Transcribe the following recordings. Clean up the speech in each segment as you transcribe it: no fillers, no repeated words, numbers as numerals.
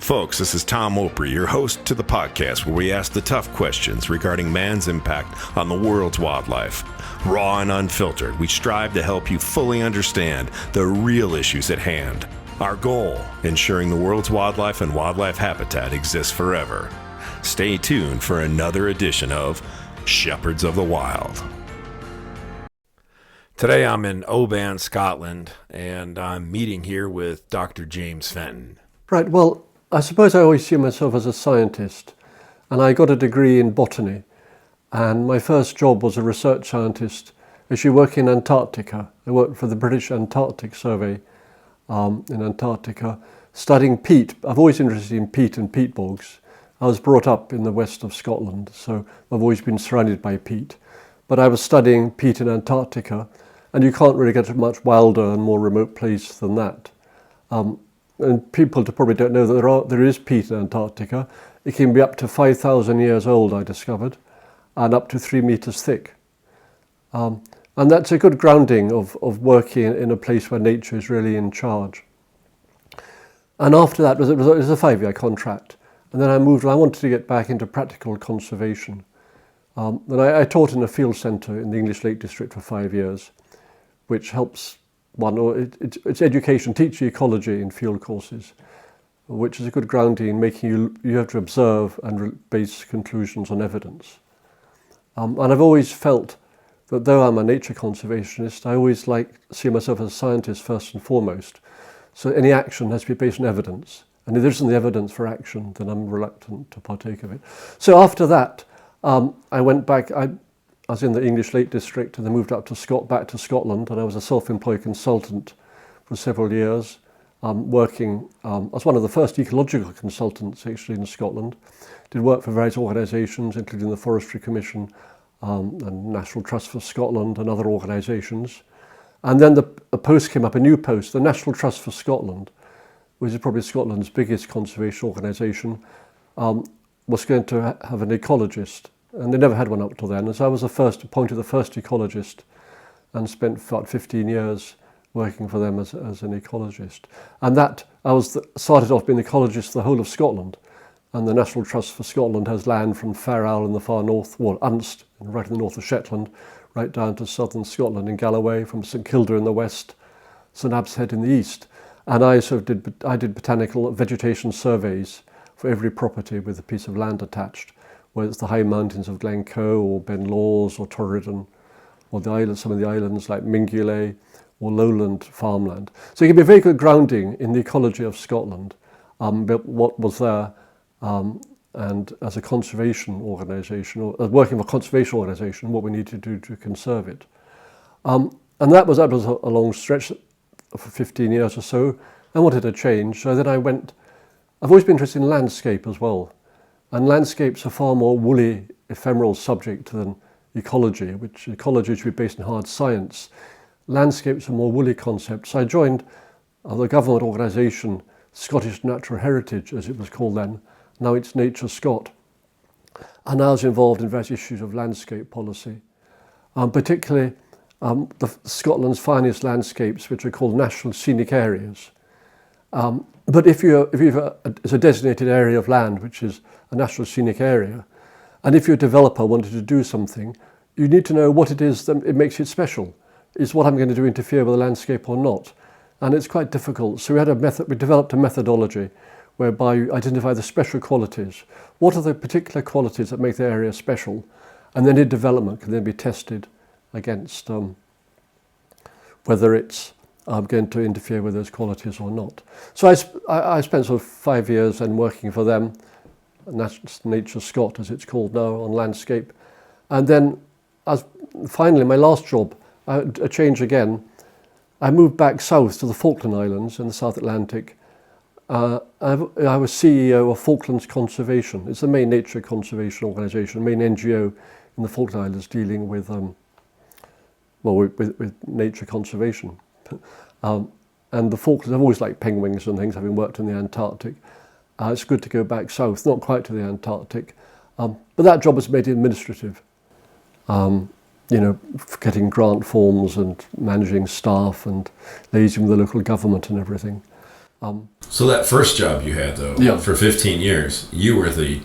Folks, this is Tom Opry, your host to the podcast where we ask the tough questions regarding man's impact on the world's wildlife. Raw and unfiltered, we strive to help you fully understand the real issues at hand. Our goal, ensuring the world's wildlife and wildlife habitat exists forever. Stay tuned for another edition of Shepherds of the Wild. Today I'm in Oban, Scotland, and I'm meeting here with Dr. James Fenton. Right, well, I suppose I always see myself as a scientist, and I got a degree in botany, and my first job was a research scientist, actually working in Antarctica. I worked for the British Antarctic Survey in Antarctica, studying peat. I've always been interested in peat and peat bogs. I was brought up in the west of Scotland, so I've always been surrounded by peat. But I was studying peat in Antarctica, and you can't really get a much wilder and more remote place than that. And people probably don't know that there is peat in Antarctica. It can be up to 5,000 years old, I discovered, and up to 3 meters thick. And that's a good grounding of working in a place where nature is really in charge. And after that, it was a 5-year contract. And then I moved, and I wanted to get back into practical conservation. Then I taught in a field centre in the English Lake District for 5 years, which helps it's education, teaching ecology in field courses, which is a good grounding, making you have to observe and base conclusions on evidence. And I've always felt that though I'm a nature conservationist, I always see myself as a scientist first and foremost. So any action has to be based on evidence. And if there isn't the evidence for action, then I'm reluctant to partake of it. So after that, I went back. I was in the English Lake District, and then moved back to Scotland, and I was a self-employed consultant for several years, working as one of the first ecological consultants actually in Scotland. Did work for various organisations, including the Forestry Commission and National Trust for Scotland and other organisations. And then a post came up, a new post, the National Trust for Scotland, which is probably Scotland's biggest conservation organisation, was going to have an ecologist. And they never had one up till then. And so I was appointed the first ecologist and spent about 15 years working for them as an ecologist. And that started off being the ecologist for the whole of Scotland. And the National Trust for Scotland has land from Fair Isle in the far north, Unst, right in the north of Shetland, right down to southern Scotland in Galloway, from St Kilda in the west, St Abbs Head in the east. And I did botanical vegetation surveys for every property with a piece of land attached, whether it's the high mountains of Glencoe or Ben Lawes or Torridon, or some of the islands like Mingulay or lowland farmland. So it can be a very good grounding in the ecology of Scotland, what was there, and as a conservation organisation, or as working for a conservation organisation, what we need to do to conserve it. And that was a long stretch for 15 years or so. I wanted a change, so then I've always been interested in landscape as well. And landscape's a far more woolly, ephemeral subject than ecology, which ecology should be based on hard science. Landscape's a more woolly concept. So I joined the government organisation, Scottish Natural Heritage, as it was called then. Now it's Nature Scot. And I was involved in various issues of landscape policy, particularly Scotland's finest landscapes, which are called national scenic areas. But if it's a designated area of land, which is a national scenic area, and if your developer wanted to do something, you need to know what it is that it makes it special. Is what I'm going to do interfere with the landscape or not? And it's quite difficult. So we developed a methodology whereby you identify the special qualities. What are the particular qualities that make the area special? And then in development can then be tested against whether it's going to interfere with those qualities or not. So I spent sort of 5 years then working for them, Nature Scot as it's called now, on landscape. And then finally my last job, a change again, I moved back south to the Falkland Islands in the South Atlantic. I was CEO of Falklands Conservation. It's the main nature conservation organisation, main NGO in the Falkland Islands dealing with nature conservation. And the Falklands, I've always liked penguins and things, having worked in the Antarctic. It's good to go back south, not quite to the Antarctic. But that job was made administrative. Getting grant forms and managing staff and liaising with the local government and everything. So that first job you had, though, Yeah. for 15 years, you were the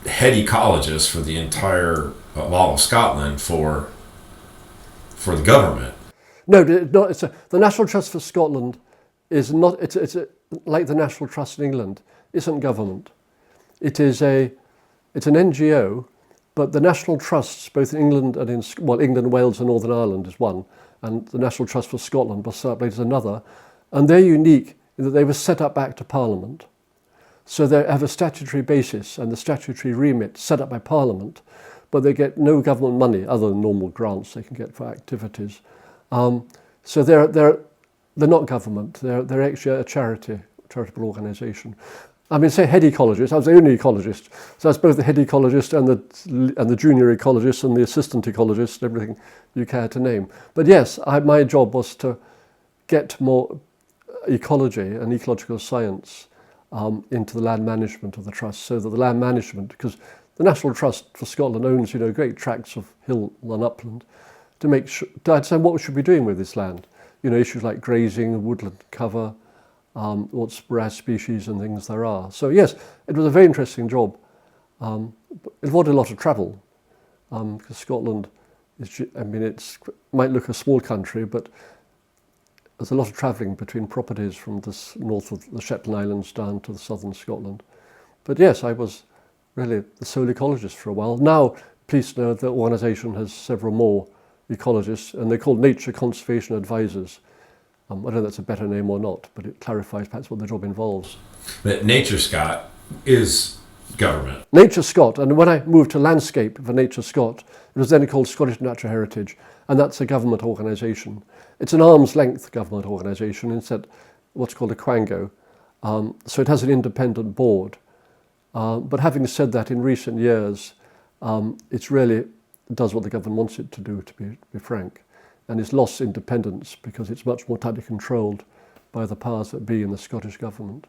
head ecologist for the entire all of Scotland for the government. No, not. The National Trust for Scotland is not. Like the National Trust in England. Isn't government. It's an NGO, but the National Trusts, both in England and England, Wales, and Northern Ireland is one, and the National Trust for Scotland was set up later as another, and they're unique in that they were set up back to Parliament. So they have a statutory basis and the statutory remit set up by Parliament, but they get no government money other than normal grants they can get for activities. So they're not government. They're actually a charitable organisation. I mean, say head ecologist. I was the only ecologist, so I was both the head ecologist and the junior ecologist and the assistant ecologist, everything you care to name. But yes, my job was to get more ecology and ecological science into the land management of the trust, so that the land management, because the National Trust for Scotland owns great tracts of hill and upland, to make sure to understand what we should be doing with this land. Issues like grazing, woodland cover, what rare species and things there are. So yes, it was a very interesting job. It involved a lot of travel, because Scotland might look a small country, but there's a lot of travelling between properties from the north of the Shetland Islands down to the southern Scotland. But yes, I was really the sole ecologist for a while. Now, please know the organisation has several more ecologists, and they're called Nature Conservation Advisors. I don't know if that's a better name or not, but it clarifies perhaps what the job involves. But Nature Scot is government. Nature Scot, and when I moved to landscape for Nature Scot, it was then called Scottish Natural Heritage, and that's a government organisation. It's an arm's length government organisation instead what's called a quango. So it has an independent board. But having said that, in recent years, it's really does what the government wants it to do, to be frank. And it's lost independence because it's much more tightly controlled by the powers that be in the Scottish government.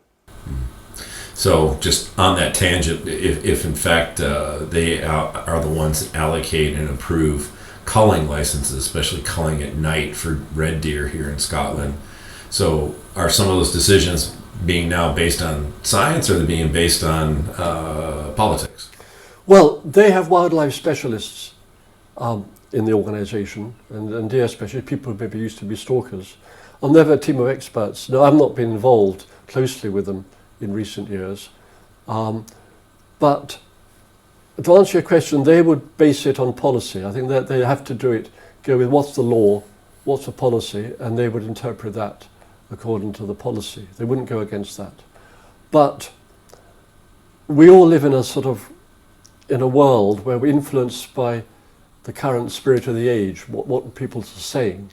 So just on that tangent, if in fact they are the ones that allocate and approve culling licenses, especially culling at night for red deer here in Scotland, so are some of those decisions being now based on science, or are they being based on politics? Well, they have wildlife specialists in the organisation, and deer specialists, people who maybe used to be stalkers. And they have a team of experts. Now, I've not been involved closely with them in recent years, but to answer your question, they would base it on policy. I think that they have to go with what's the law, what's the policy, and they would interpret that according to the policy. They wouldn't go against that. But we all live in a world where we're influenced by the current spirit of the age, what people are saying.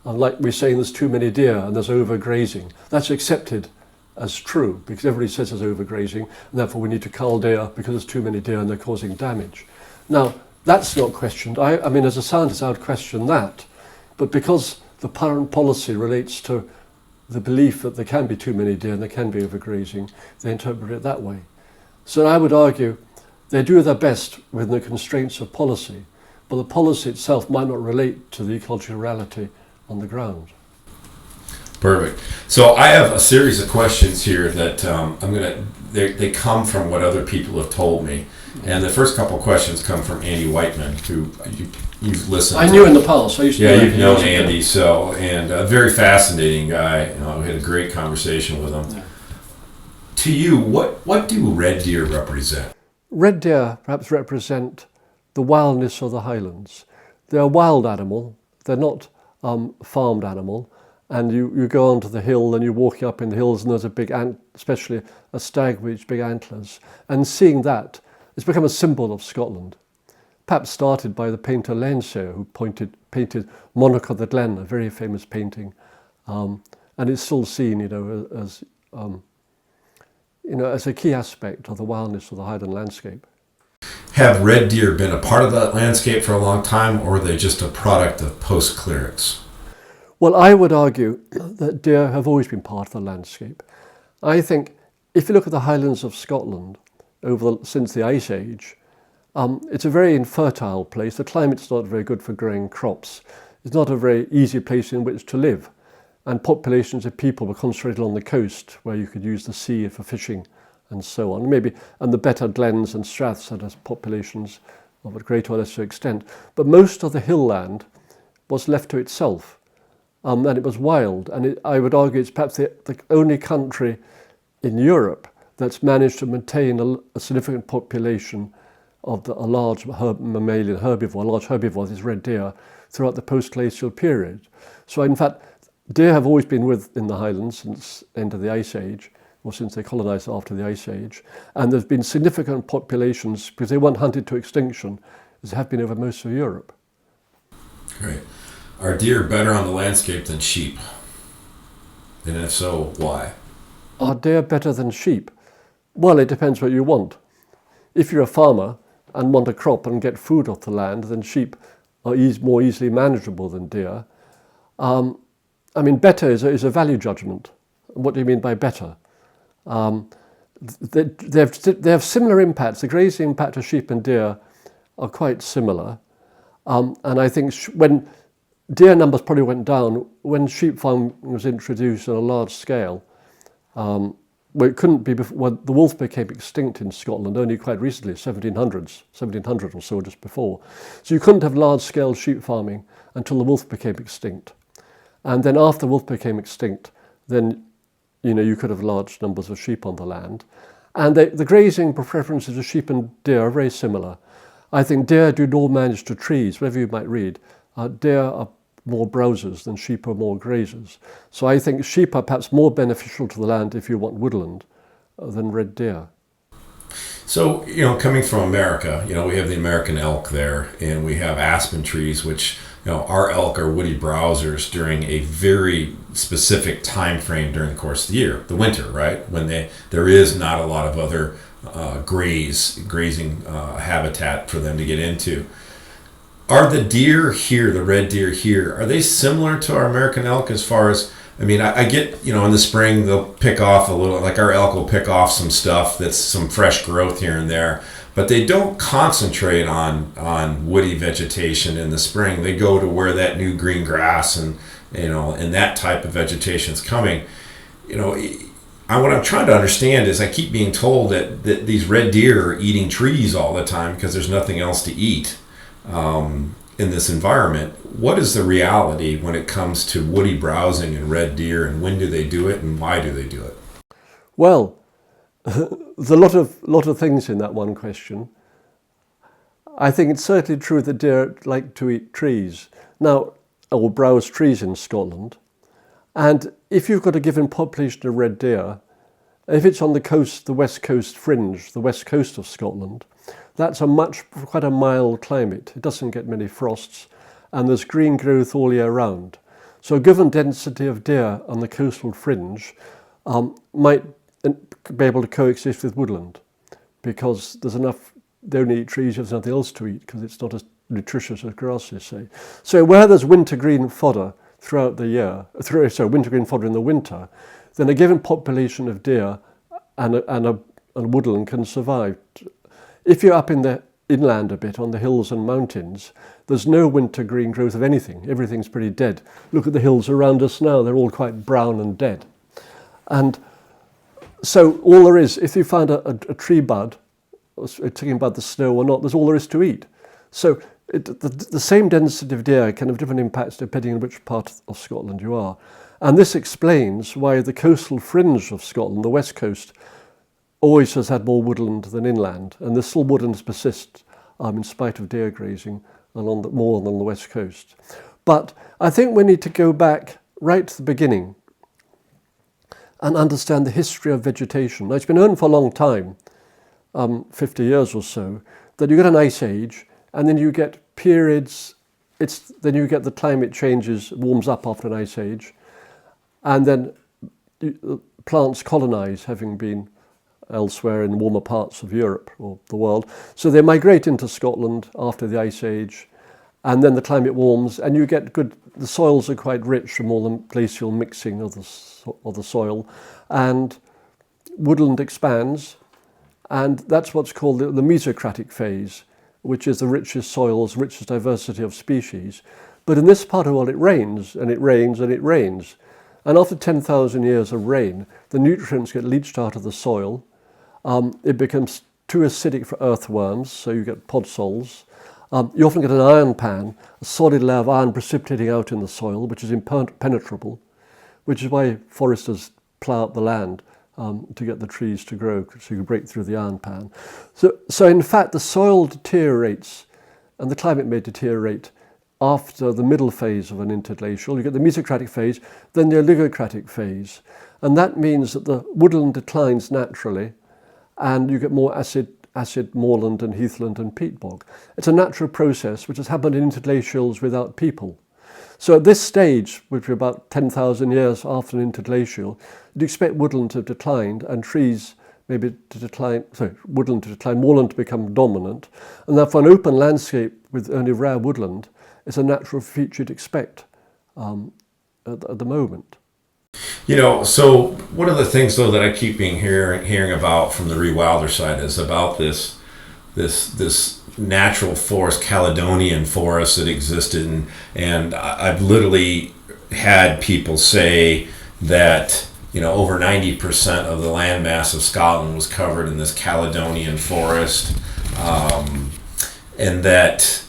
And like we're saying there's too many deer and there's overgrazing. That's accepted as true because everybody says there's overgrazing, and therefore we need to cull deer because there's too many deer and they're causing damage. Now, that's not questioned. I mean, as a scientist, I would question that. But because the current policy relates to the belief that there can be too many deer and there can be overgrazing, they interpret it that way. So I would argue they do their best within the constraints of policy, but the policy itself might not relate to the ecological reality on the ground. Perfect. So I have a series of questions here that they come from what other people have told me. And the first couple of questions come from Andy Whiteman, who you've listened to. I knew in the past. I used to know you've known Andy, and a very fascinating guy. We had a great conversation with him. Yeah. To you, what do red deer represent? Red deer perhaps represent the wildness of the Highlands. They're a wild animal. They're not farmed animal. And you go onto the hill and you're walking up in the hills and there's a big especially a stag with its big antlers. And seeing that, it's become a symbol of Scotland. Perhaps started by the painter Lenser, who painted Monarch of the Glen, a very famous painting. And it's still seen, as a key aspect of the wildness of the Highland landscape. Have red deer been a part of that landscape for a long time, or are they just a product of post-clearance? Well, I would argue that deer have always been part of the landscape. I think if you look at the Highlands of Scotland since the Ice Age, it's a very infertile place. The climate's not very good for growing crops. It's not a very easy place in which to live. and populations of people were concentrated on the coast, where you could use the sea for fishing and so on. And the better glens and straths had populations of a greater or lesser extent. But most of the hill land was left to itself, and it was wild. And I would argue it's perhaps the only country in Europe that's managed to maintain a significant population of a large mammalian herbivore, a large herbivore, this red deer, throughout the post-glacial period. So in fact, deer have always been in the highlands since the end of the Ice Age, or since they colonised after the Ice Age. And there's been significant populations, because they weren't hunted to extinction, as they have been over most of Europe. Great. Are deer better on the landscape than sheep? And if so, why? Are deer better than sheep? Well, it depends what you want. If you're a farmer and want a crop and get food off the land, then sheep are more easily manageable than deer. Better is a value judgment. What do you mean by better? They have similar impacts. The grazing impact of sheep and deer are quite similar. And I think when deer numbers probably went down, when sheep farming was introduced on a large scale, it couldn't be before the wolf became extinct in Scotland only quite recently, 1700 or so, just before. So you couldn't have large-scale sheep farming until the wolf became extinct. And then after the wolf became extinct, then you could have large numbers of sheep on the land. And the grazing preferences of sheep and deer are very similar. I think deer do not manage to trees, whatever you might read. Deer are more browsers than sheep are more grazers. So I think sheep are perhaps more beneficial to the land if you want woodland than red deer. So, coming from America, we have the American elk there, and we have aspen trees, which, our elk are woody browsers during a very specific time frame during the course of the year, the winter, right? When there is not a lot of other grazing habitat for them to get into. Are the deer here, the red deer here, are they similar to our American elk as far as, I get, in the spring they'll pick off a little, like our elk will pick off some stuff that's some fresh growth here and there, but they don't concentrate on woody vegetation in the spring. They go to where that new green grass and that type of vegetation is coming. What I'm trying to understand is I keep being told that these red deer are eating trees all the time because there's nothing else to eat. In this environment, what is the reality when it comes to woody browsing and red deer, and when do they do it and why do they do it? Well, there's a lot of things in that one question. I think it's certainly true that deer like to eat trees or browse trees in Scotland. And if you've got a given population of red deer, if it's on the coast, the west coast fringe, the west coast of Scotland, that's quite a mild climate. It doesn't get many frosts, and there's green growth all year round. So a given density of deer on the coastal fringe might be able to coexist with woodland, because there's enough, they only eat trees, there's nothing else to eat, because it's not as nutritious as grasses, say. So where there's wintergreen fodder throughout the year, wintergreen fodder in the winter, then a given population of deer and woodland can survive. If you're up in the inland a bit, on the hills and mountains, there's no wintergreen growth of anything. Everything's pretty dead. Look at the hills around us now, they're all quite brown and dead. And so all there is, if you find a tree bud, talking about the snow or not, there's all there is to eat. So the same density of deer can have different impacts depending on which part of Scotland you are. And this explains why the coastal fringe of Scotland, the west coast, always has had more woodland than inland, and there's still woodlands persist in spite of deer grazing more than the west coast. But I think we need to go back right to the beginning and understand the history of vegetation. Now, it's been known for a long time, 50 years or so, that you get an ice age, and then you get periods, then you get the climate changes, warms up after an ice age, and then plants colonize, having been elsewhere in warmer parts of Europe or the world. So they migrate into Scotland after the Ice Age, and then the climate warms, and you get the soils are quite rich from all the glacial mixing of the soil, and woodland expands, and that's what's called the mesocratic phase, which is the richest soils, richest diversity of species. But in this part of the world, it rains, and it rains, and it rains. And after 10,000 years of rain, the nutrients get leached out of the soil. It becomes too acidic for earthworms, so you get podsols. You often get an iron pan, a solid layer of iron precipitating out in the soil, which is impenetrable, which is why foresters plough up the land to get the trees to grow, so you can break through the iron pan. So in fact, the soil deteriorates, and the climate may deteriorate after the middle phase of an interglacial. You get the mesocratic phase, then the oligocratic phase. And that means that the woodland declines naturally, and you get more acid moorland and heathland and peat bog. It's a natural process which has happened in interglacials without people. So at this stage, which are about 10,000 years after an interglacial, you'd expect woodland to have declined and trees maybe to decline, woodland to decline, moorland to become dominant. And therefore an open landscape with only rare woodland is a natural feature you'd expect at the moment. So one of the things, though, that I keep hearing about from the rewilder side is about this natural forest, Caledonian forest that existed, and I've literally had people say that over 90% of the landmass of Scotland was covered in this Caledonian forest, and that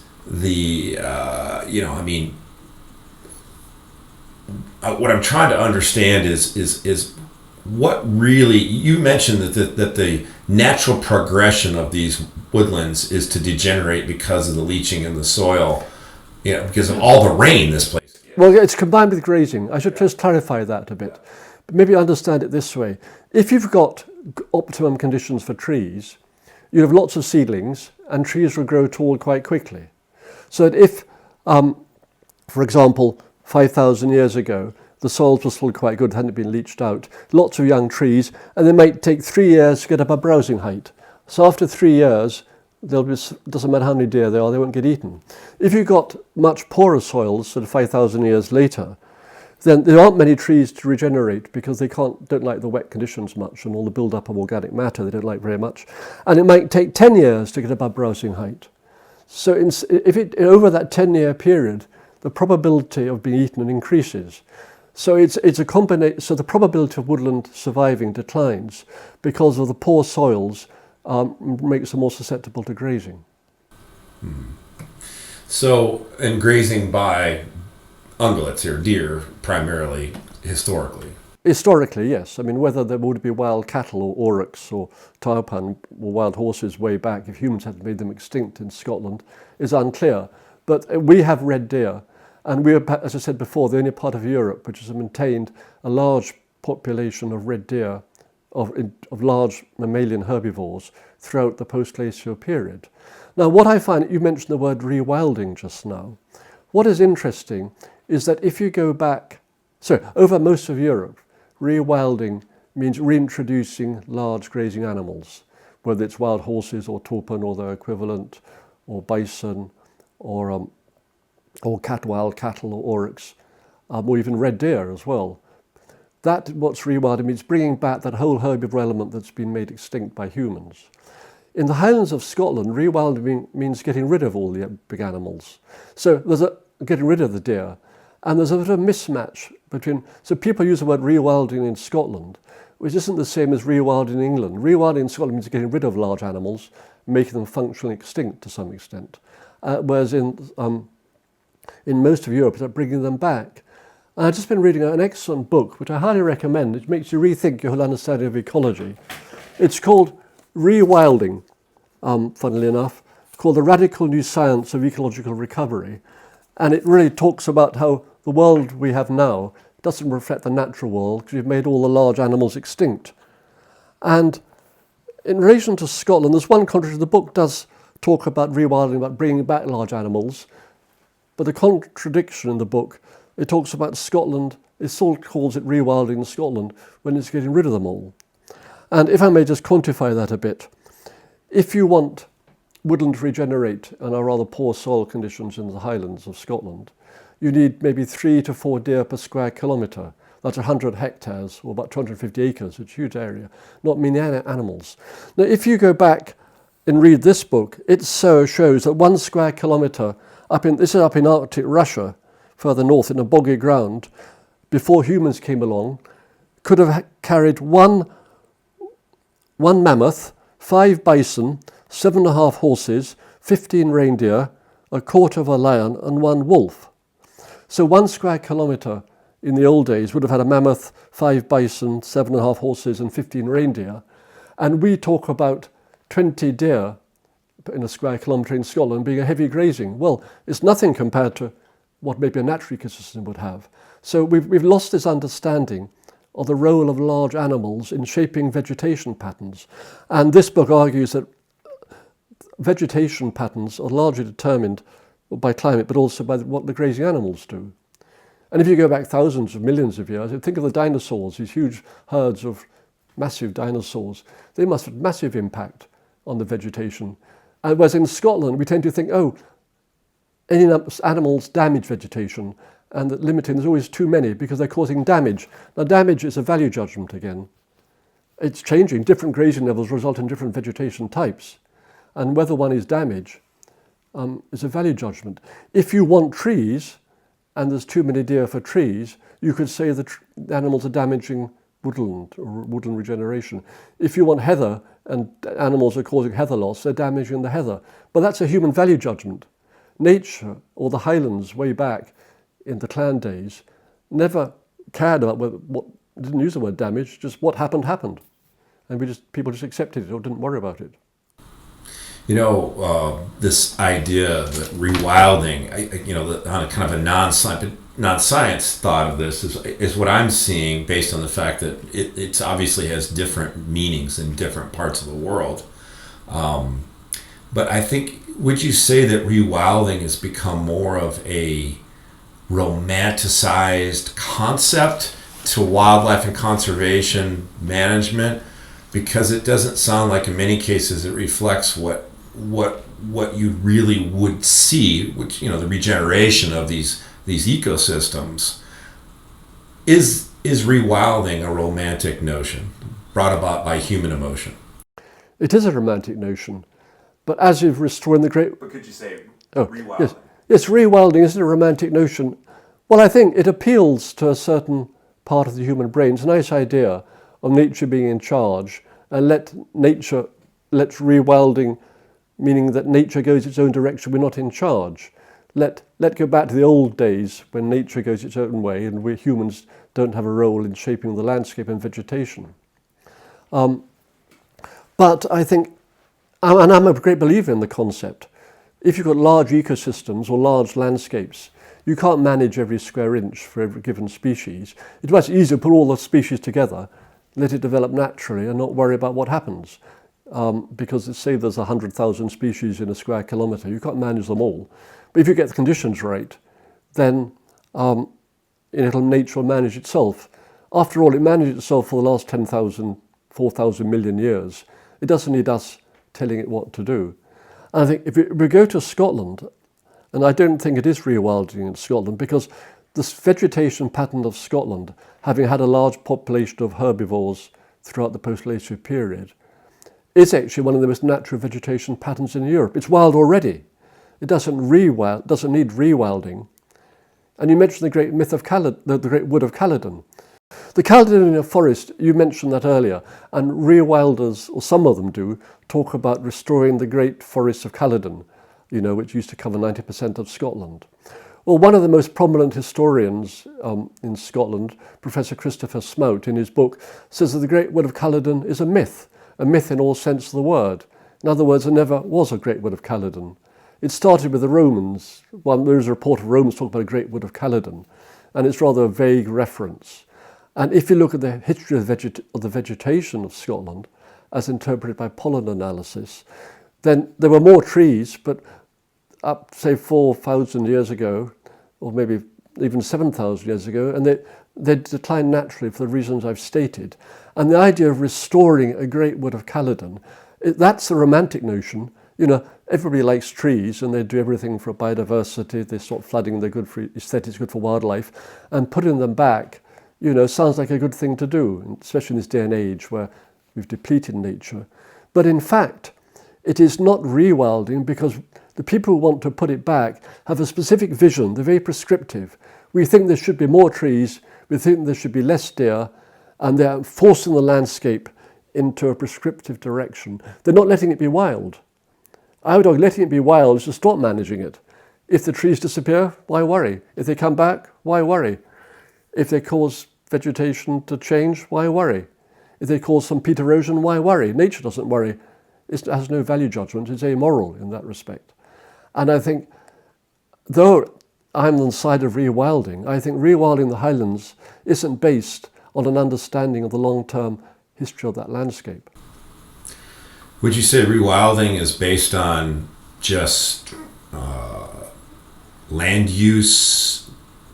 what I'm trying to understand is what really, you mentioned that the natural progression of these woodlands is to degenerate because of the leaching in the soil, because of all the rain this place gets. Well, it's combined with grazing. I should just clarify that a bit. But maybe understand it this way. If you've got optimum conditions for trees, you have lots of seedlings and trees will grow tall quite quickly. So that if, for example, 5,000 years ago, the soils were still quite good, hadn't been leached out, lots of young trees, and they might take 3 years to get above browsing height. So after 3 years, doesn't matter how many deer there are, they won't get eaten. If you've got much poorer soils, sort of 5,000 years later, then there aren't many trees to regenerate because they don't like the wet conditions much and all the build-up of organic matter they don't like very much. And it might take 10 years to get above browsing height. So over that 10-year period, the probability of being eaten increases. So it's a combination. So the probability of woodland surviving declines because of the poor soils makes them more susceptible to grazing. So, and grazing by ungulates or deer primarily, historically. Historically, yes. I mean, whether there would be wild cattle or aurochs or taupan or wild horses way back if humans had made them extinct in Scotland is unclear. But we have red deer, and we are, as I said before, the only part of Europe which has maintained a large population of red deer, of large mammalian herbivores throughout the post-glacial period. Now, what I find, you mentioned the word rewilding just now. What is interesting is that if you go back, over most of Europe, rewilding means reintroducing large grazing animals, whether it's wild horses or taupan or their equivalent, or bison, or wild cattle or aurochs, or even red deer as well. That, what's rewilding means bringing back that whole herbivore element that's been made extinct by humans. In the Highlands of Scotland, rewilding means getting rid of all the big animals. So there's getting rid of the deer, and there's a bit of a mismatch between, so people use the word rewilding in Scotland, which isn't the same as rewilding in England. Rewilding in Scotland means getting rid of large animals, making them functionally extinct to some extent. Whereas in most of Europe, it's bringing them back. And I've just been reading an excellent book, which I highly recommend. It makes you rethink your whole understanding of ecology. It's called Rewilding, funnily enough, called The Radical New Science of Ecological Recovery. And it really talks about how the world we have now doesn't reflect the natural world because we've made all the large animals extinct. And in relation to Scotland, there's one contradiction. The book does talk about rewilding, about bringing back large animals, but the contradiction in the book, it talks about Scotland, it still calls it rewilding in Scotland when it's getting rid of them all. And if I may just quantify that a bit, if you want woodland to regenerate in our rather poor soil conditions in the Highlands of Scotland, you need maybe 3 to 4 deer per square kilometre. That's 100 hectares, or about 250 acres, it's a huge area, not many animals. Now, if you go back and read this book, it shows that 1 square kilometre, this is up in Arctic Russia, further north in a boggy ground, before humans came along, could have carried one mammoth, 5 bison, 7.5 horses, 15 reindeer, a quarter of a lion, and 1 wolf. So 1 square kilometre in the old days would have had a mammoth, 5 bison, 7.5 horses, and 15 reindeer. And we talk about 20 deer in a square kilometre in Scotland being a heavy grazing. Well, it's nothing compared to what maybe a natural ecosystem would have. So we've lost this understanding of the role of large animals in shaping vegetation patterns. And this book argues that vegetation patterns are largely determined by climate, but also by what the grazing animals do. And if you go back thousands of millions of years, think of the dinosaurs, these huge herds of massive dinosaurs. They must have massive impact on the vegetation. And whereas in Scotland, we tend to think, oh, any animals damage vegetation, and that limiting, there's always too many because they're causing damage. Now, damage is a value judgment again. It's changing. Different grazing levels result in different vegetation types. And whether one is damage is a value judgment. If you want trees, and there's too many deer for trees, you could say the animals are damaging woodland or woodland regeneration. If you want heather and animals are causing heather loss, they're damaging the heather. But that's a human value judgment. Nature, or the Highlands way back in the clan days, never cared about didn't use the word damage, just what happened. And people just accepted it or didn't worry about it. You know, this idea that rewilding, on a kind of a non-science thought of this is what I'm seeing based on the fact that it obviously has different meanings in different parts of the world. But I think, would you say that rewilding has become more of a romanticized concept to wildlife and conservation management? Because it doesn't sound like in many cases it reflects what you really would see, which, the regeneration of these ecosystems. Is rewilding a romantic notion brought about by human emotion? It is a romantic notion, but as you've restored the great... But could you say rewilding? Yes, rewilding isn't a romantic notion. Well, I think it appeals to a certain part of the human brain. It's a nice idea of nature being in charge, and let rewilding, meaning that nature goes its own direction, we're not in charge. Let go back to the old days when nature goes its own way and we humans don't have a role in shaping the landscape and vegetation. But I think, and I'm a great believer in the concept, if you've got large ecosystems or large landscapes, you can't manage every square inch for every given species. It's much easier to put all the species together, let it develop naturally and not worry about what happens. Because say there's 100,000 species in a square kilometre, you can't manage them all. But if you get the conditions right, then nature will manage itself. After all, it managed itself for the last 4,000 million years. It doesn't need us telling it what to do. And I think if we go to Scotland, and I don't think it is rewilding in Scotland, because this vegetation pattern of Scotland, having had a large population of herbivores throughout the post-glacial period, is actually one of the most natural vegetation patterns in Europe. It's wild already. It doesn't need rewilding. And you mentioned the great myth of the great wood of Caledon. The Caledonian forest, you mentioned that earlier, and rewilders, or some of them do, talk about restoring the great forests of Caledon, which used to cover 90% of Scotland. Well, one of the most prominent historians in Scotland, Professor Christopher Smout, in his book, says that the great wood of Caledon is a myth in all sense of the word. In other words, there never was a great wood of Caledon. It started with the Romans. There is a report of Romans talking about a great wood of Caledon, and it's rather a vague reference. And if you look at the history of the vegetation of Scotland, as interpreted by pollen analysis, then there were more trees, but up, say, 4,000 years ago, or maybe even 7,000 years ago, and they declined naturally for the reasons I've stated. And the idea of restoring a great wood of Caledon, that's a romantic notion. Everybody likes trees and they do everything for biodiversity. They stop flooding, they're good for aesthetics, good for wildlife. And putting them back, sounds like a good thing to do, especially in this day and age where we've depleted nature. But in fact, it is not rewilding because the people who want to put it back have a specific vision. They're very prescriptive. We think there should be more trees, We think there should be less deer, and they're forcing the landscape into a prescriptive direction. They're not letting it be wild. I would argue letting it be wild is to stop managing it. If the trees disappear, why worry? If they come back, why worry? If they cause vegetation to change, why worry? If they cause some peat erosion, why worry? Nature doesn't worry. It has no value judgment. It's amoral in that respect. And I think, though I'm on the side of rewilding, I think rewilding the highlands isn't based on an understanding of the long-term history of that landscape. Would you say rewilding is based on just land use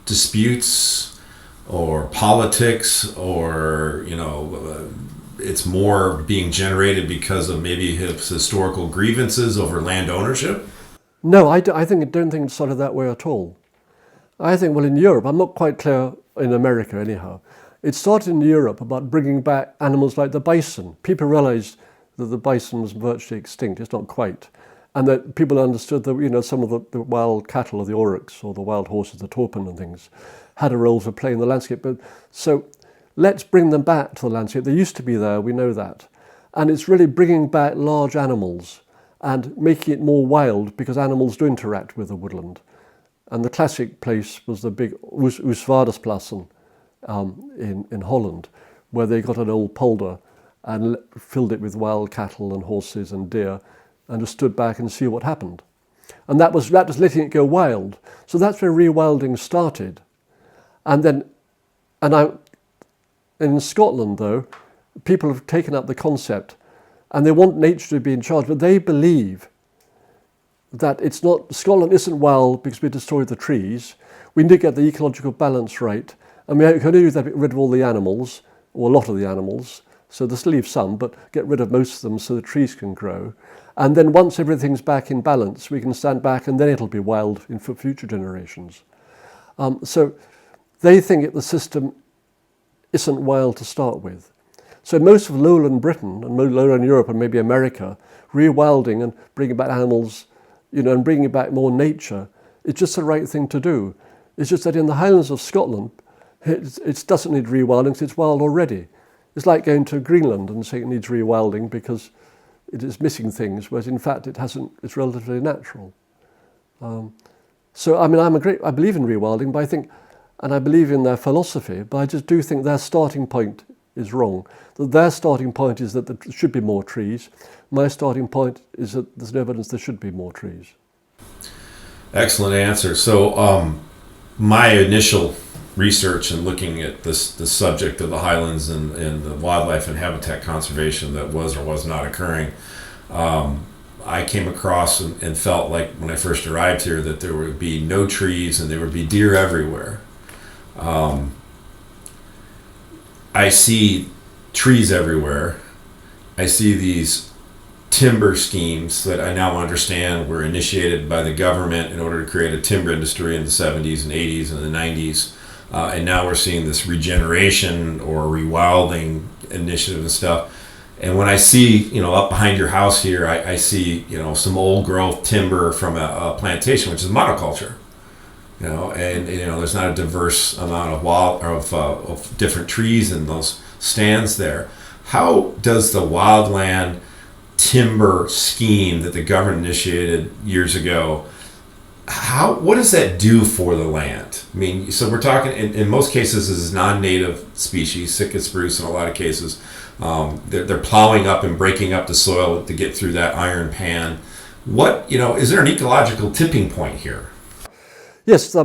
disputes or politics, or it's more being generated because of maybe historical grievances over land ownership? No, I don't think it started that way at all. I think, well, in Europe, I'm not quite clear in America anyhow, it started in Europe about bringing back animals like the bison. People realized that the bison was virtually extinct, it's not quite, and that people understood that some of the wild cattle or the aurochs or the wild horses, the taupan and things, had a role to play in the landscape. But so let's bring them back to the landscape. They used to be there, we know that. And it's really bringing back large animals and making it more wild, because animals do interact with the woodland. And the classic place was the big Oostvaardersplassen in Holland, where they got an old polder and filled it with wild cattle and horses and deer, and just stood back and see what happened. And that was letting it go wild. So that's where rewilding started. And in Scotland, though, people have taken up the concept, and they want nature to be in charge, but they believe that Scotland isn't wild because we destroyed the trees. We need to get the ecological balance right, and we can only do that, get rid of all the animals, or a lot of the animals, so there's still leave some, but get rid of most of them so the trees can grow. And then once everything's back in balance, we can stand back, and then it'll be wild for future generations. So they think the system isn't wild to start with. So most of lowland Britain and lowland Europe and maybe America, rewilding and bringing back animals, and bringing back more nature, it's just the right thing to do. It's just that in the Highlands of Scotland, it doesn't need rewilding because it's wild already. It's like going to Greenland and saying it needs rewilding because it is missing things, whereas in fact it's relatively natural. So I believe in rewilding, but I believe in their philosophy, but I just do think their starting point is wrong. That their starting point is that there should be more trees. My starting point is that there's no evidence there should be more trees. Excellent answer. So my initial research and looking at the subject of the highlands and the wildlife and habitat conservation that was or was not occurring, I came across and felt like when I first arrived here that there would be no trees and there would be deer everywhere. I see trees everywhere. I see these timber schemes that I now understand were initiated by the government in order to create a timber industry in the 70s and 80s and the 90s. And now we're seeing this regeneration or rewilding initiative and stuff. And when I see, up behind your house here, I see, some old growth timber from a plantation, which is monoculture. And there's not a diverse amount of different trees in those stands there. How does the wildland timber scheme that the government initiated years ago, what does that do for the land? I mean, so we're talking in most cases this is non-native species, Sitka spruce in a lot of cases. They're plowing up and breaking up the soil to get through that iron pan. Is there an ecological tipping point here? Yes,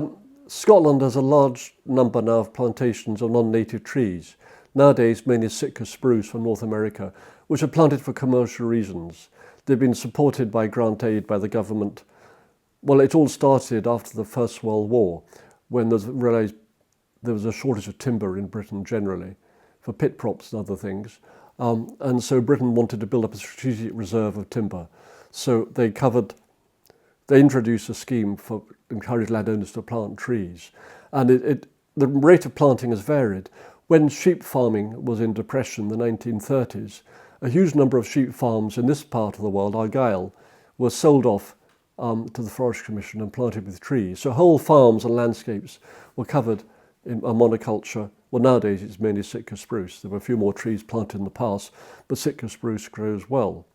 Scotland has a large number now of plantations of non-native trees. Nowadays, mainly Sitka spruce from North America, which are planted for commercial reasons. They've been supported by grant aid by the government. Well, it all started after the First World War, when realised there was a shortage of timber in Britain generally, for pit props and other things. And so Britain wanted to build up a strategic reserve of timber. So they introduced a scheme for encourage landowners to plant trees. And the rate of planting has varied. When sheep farming was in depression in the 1930s, a huge number of sheep farms in this part of the world, Argyll, were sold off to the Forest Commission and planted with trees. So whole farms and landscapes were covered in a monoculture Well, nowadays it's mainly Sitka spruce. There were a few more trees planted in the past, but Sitka spruce grows well.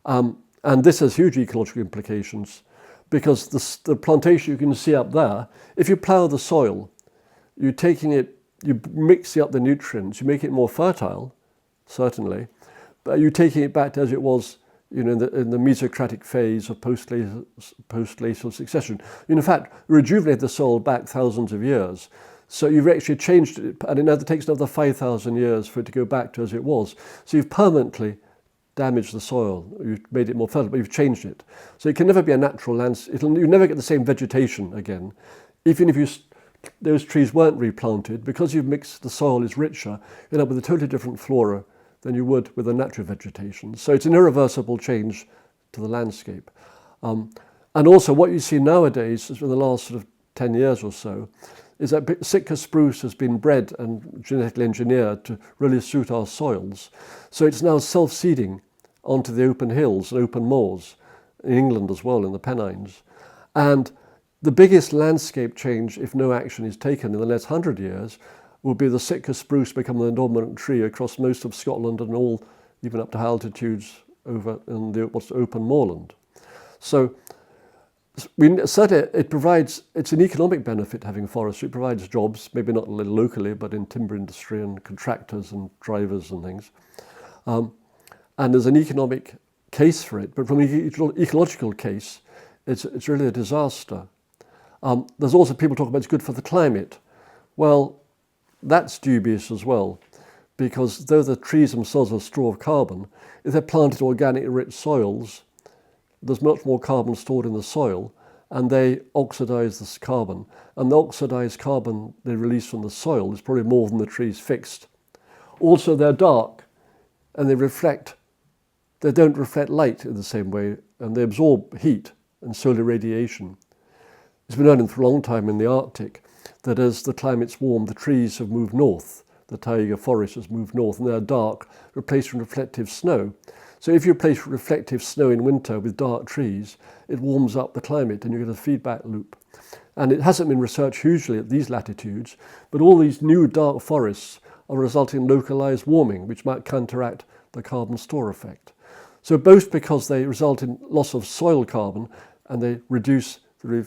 And this has huge ecological implications because the plantation you can see up there, if you plough the soil, you mix up the nutrients, you make it more fertile, certainly, but you're taking it back to as it was, in the mesocratic phase of post-glacial succession. You, in fact, rejuvenate the soil back thousands of years. So you've actually changed it, and it takes another 5,000 years for it to go back to as it was. So you've permanently damaged the soil. You've made it more fertile, but you've changed it. So it can never be a natural landscape. You never get the same vegetation again. Even if those trees weren't replanted, because you've mixed the soil is richer, you end up with a totally different flora than you would with a natural vegetation. So it's an irreversible change to the landscape. And also what you see nowadays, in the last sort of 10 years or so, is that Sitka spruce has been bred and genetically engineered to really suit our soils. So it's now self-seeding onto the open hills and open moors, in England as well, in the Pennines. And the biggest landscape change, if no action is taken in the next 100 years, will be the Sitka spruce becoming the dominant tree across most of Scotland and all, even up to high altitudes over in what's open moorland. So certainly it's an economic benefit having forestry. It provides jobs, maybe not locally, but in timber industry and contractors and drivers and things. And there's an economic case for it, but from an ecological case, it's really a disaster. There's also people talk about it's good for the climate. Well, that's dubious as well, because though the trees themselves are a store of carbon, if they're planted in organic rich soils, there's much more carbon stored in the soil, and they oxidize this carbon. And the oxidized carbon they release from the soil is probably more than the trees fixed. Also, they're dark, and they don't reflect light in the same way, and they absorb heat and solar radiation. It's been known for a long time in the Arctic that as the climate's warm, the trees have moved north. The taiga forest has moved north, and they're dark, replaced with reflective snow. So if you replace reflective snow in winter with dark trees, it warms up the climate and you get a feedback loop. And it hasn't been researched hugely at these latitudes, but all these new dark forests are resulting in localized warming, which might counteract the carbon store effect. So both because they result in loss of soil carbon and they reduce the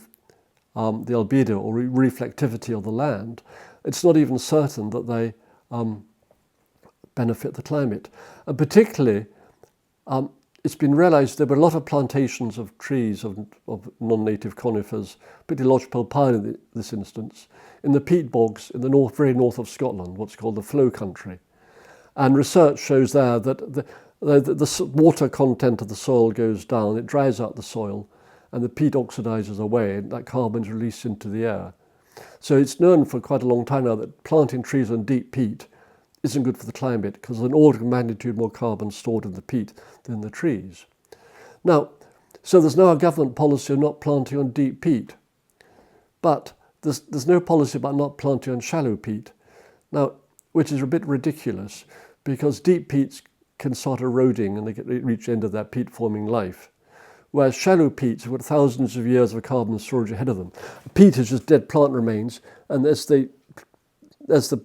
albedo or reflectivity of the land, it's not even certain that they benefit the climate. And particularly, it's been realised there were a lot of plantations of trees, of non-native conifers, particularly lodgepole pine in this instance, in the peat bogs in the very north of Scotland, what's called the flow country. And research shows there that the water content of the soil goes down, it dries out the soil, and the peat oxidizes away, and that carbon is released into the air. So it's known for quite a long time now that planting trees on deep peat isn't good for the climate because there's an order of magnitude more carbon stored in the peat than the trees. Now, so there's now a government policy of not planting on deep peat, but there's no policy about not planting on shallow peat, now, which is a bit ridiculous because deep peats can start eroding and they reach the end of their peat-forming life. Whereas shallow peats have got thousands of years of carbon storage ahead of them. Peat is just dead plant remains, and as the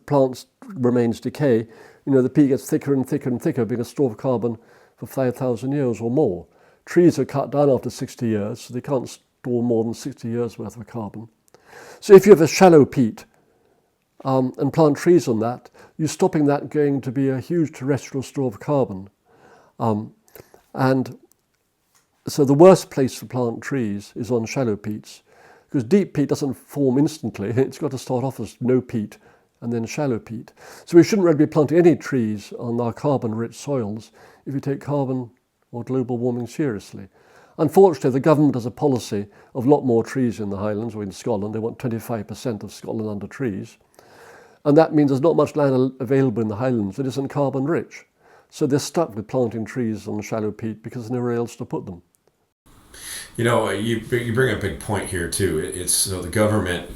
plant's remains decay, the peat gets thicker and thicker and thicker, being a store of carbon for 5,000 years or more. Trees are cut down after 60 years, so they can't store more than 60 years worth of carbon. So if you have a shallow peat and plant trees on that, you're stopping that going to be a huge terrestrial store of carbon. And so the worst place to plant trees is on shallow peats, because deep peat doesn't form instantly. It's got to start off as no peat and then shallow peat. So we shouldn't really be planting any trees on our carbon-rich soils if we take carbon or global warming seriously. Unfortunately, the government has a policy of a lot more trees in the Highlands or in Scotland. They want 25% of Scotland under trees. And that means there's not much land available in the Highlands that isn't carbon-rich. So they're stuck with planting trees on shallow peat because there's nowhere else to put them. You bring up a big point here too. It's the government.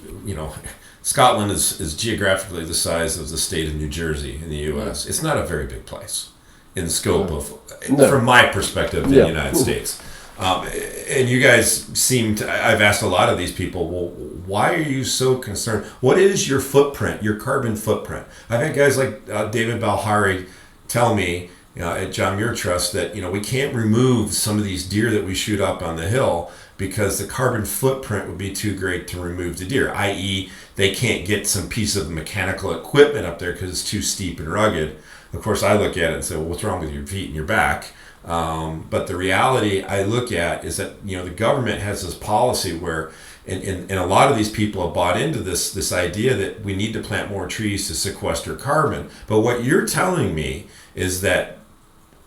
Scotland is geographically the size of the state of New Jersey in the U.S. It's not a very big place in the scope of, from my perspective, in the United States. And you guys seem to, I've asked a lot of these people, well, why are you so concerned? What is your footprint, your carbon footprint? I've had guys like David Balhari tell me at John Muir Trust that, we can't remove some of these deer that we shoot up on the hill because the carbon footprint would be too great to remove the deer, i.e. they can't get some piece of mechanical equipment up there because it's too steep and rugged. Of course, I look at it and say, well, what's wrong with your feet and your back? But the reality I look at is that, the government has this policy where, and a lot of these people have bought into this idea that we need to plant more trees to sequester carbon. But what you're telling me is that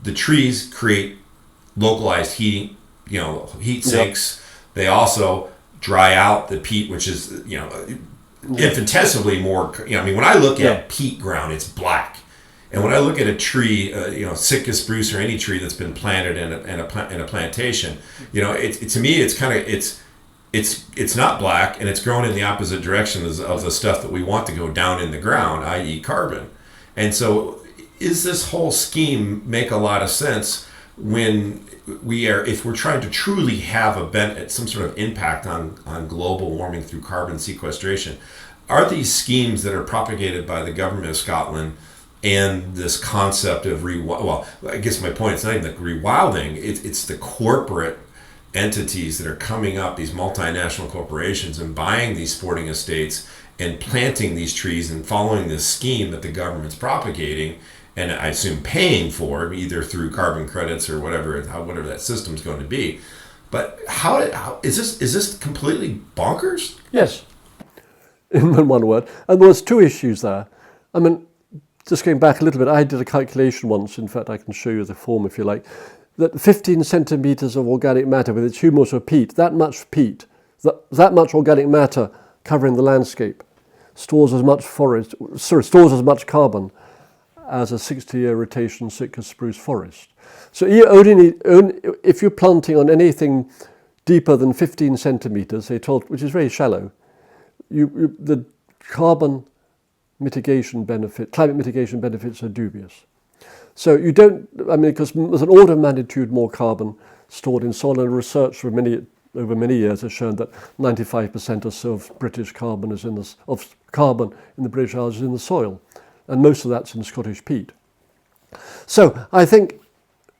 the trees create localized heating, heat sinks. Yep. They also dry out the peat, which is, infinitesimally more, when I look at peat ground, it's black. And when I look at a tree, Sitka spruce or any tree that's been planted in a plantation, to me it's kind of it's not black, and it's growing in the opposite direction of the stuff that we want to go down in the ground, i.e. carbon. And so, is this whole scheme make a lot of sense when if we're trying to truly have some sort of impact on global warming through carbon sequestration? Are these schemes that are propagated by the government of Scotland and this concept of I guess my point is not even the rewilding, it's the corporate entities that are coming up, these multinational corporations, and buying these sporting estates and planting these trees and following this scheme that the government's propagating, and I assume paying for, either through carbon credits or whatever that system's going to be. But how is this completely bonkers? Yes, in one word. And there's two issues there. I mean, just going back a little bit, I did a calculation once, in fact I can show you the form if you like, that 15 centimetres of organic matter with its humus or peat, that much organic matter covering the landscape, stores as much carbon as a 60-year rotation Sitka spruce forest. So you only need, if you're planting on anything deeper than 15 centimetres, which is very shallow, the climate mitigation benefits are dubious. So you don't, because there's an order of magnitude more carbon stored in soil, and research over many years has shown that 95% or so of British carbon carbon in the British Isles is in the soil, and most of that's in Scottish peat. So I think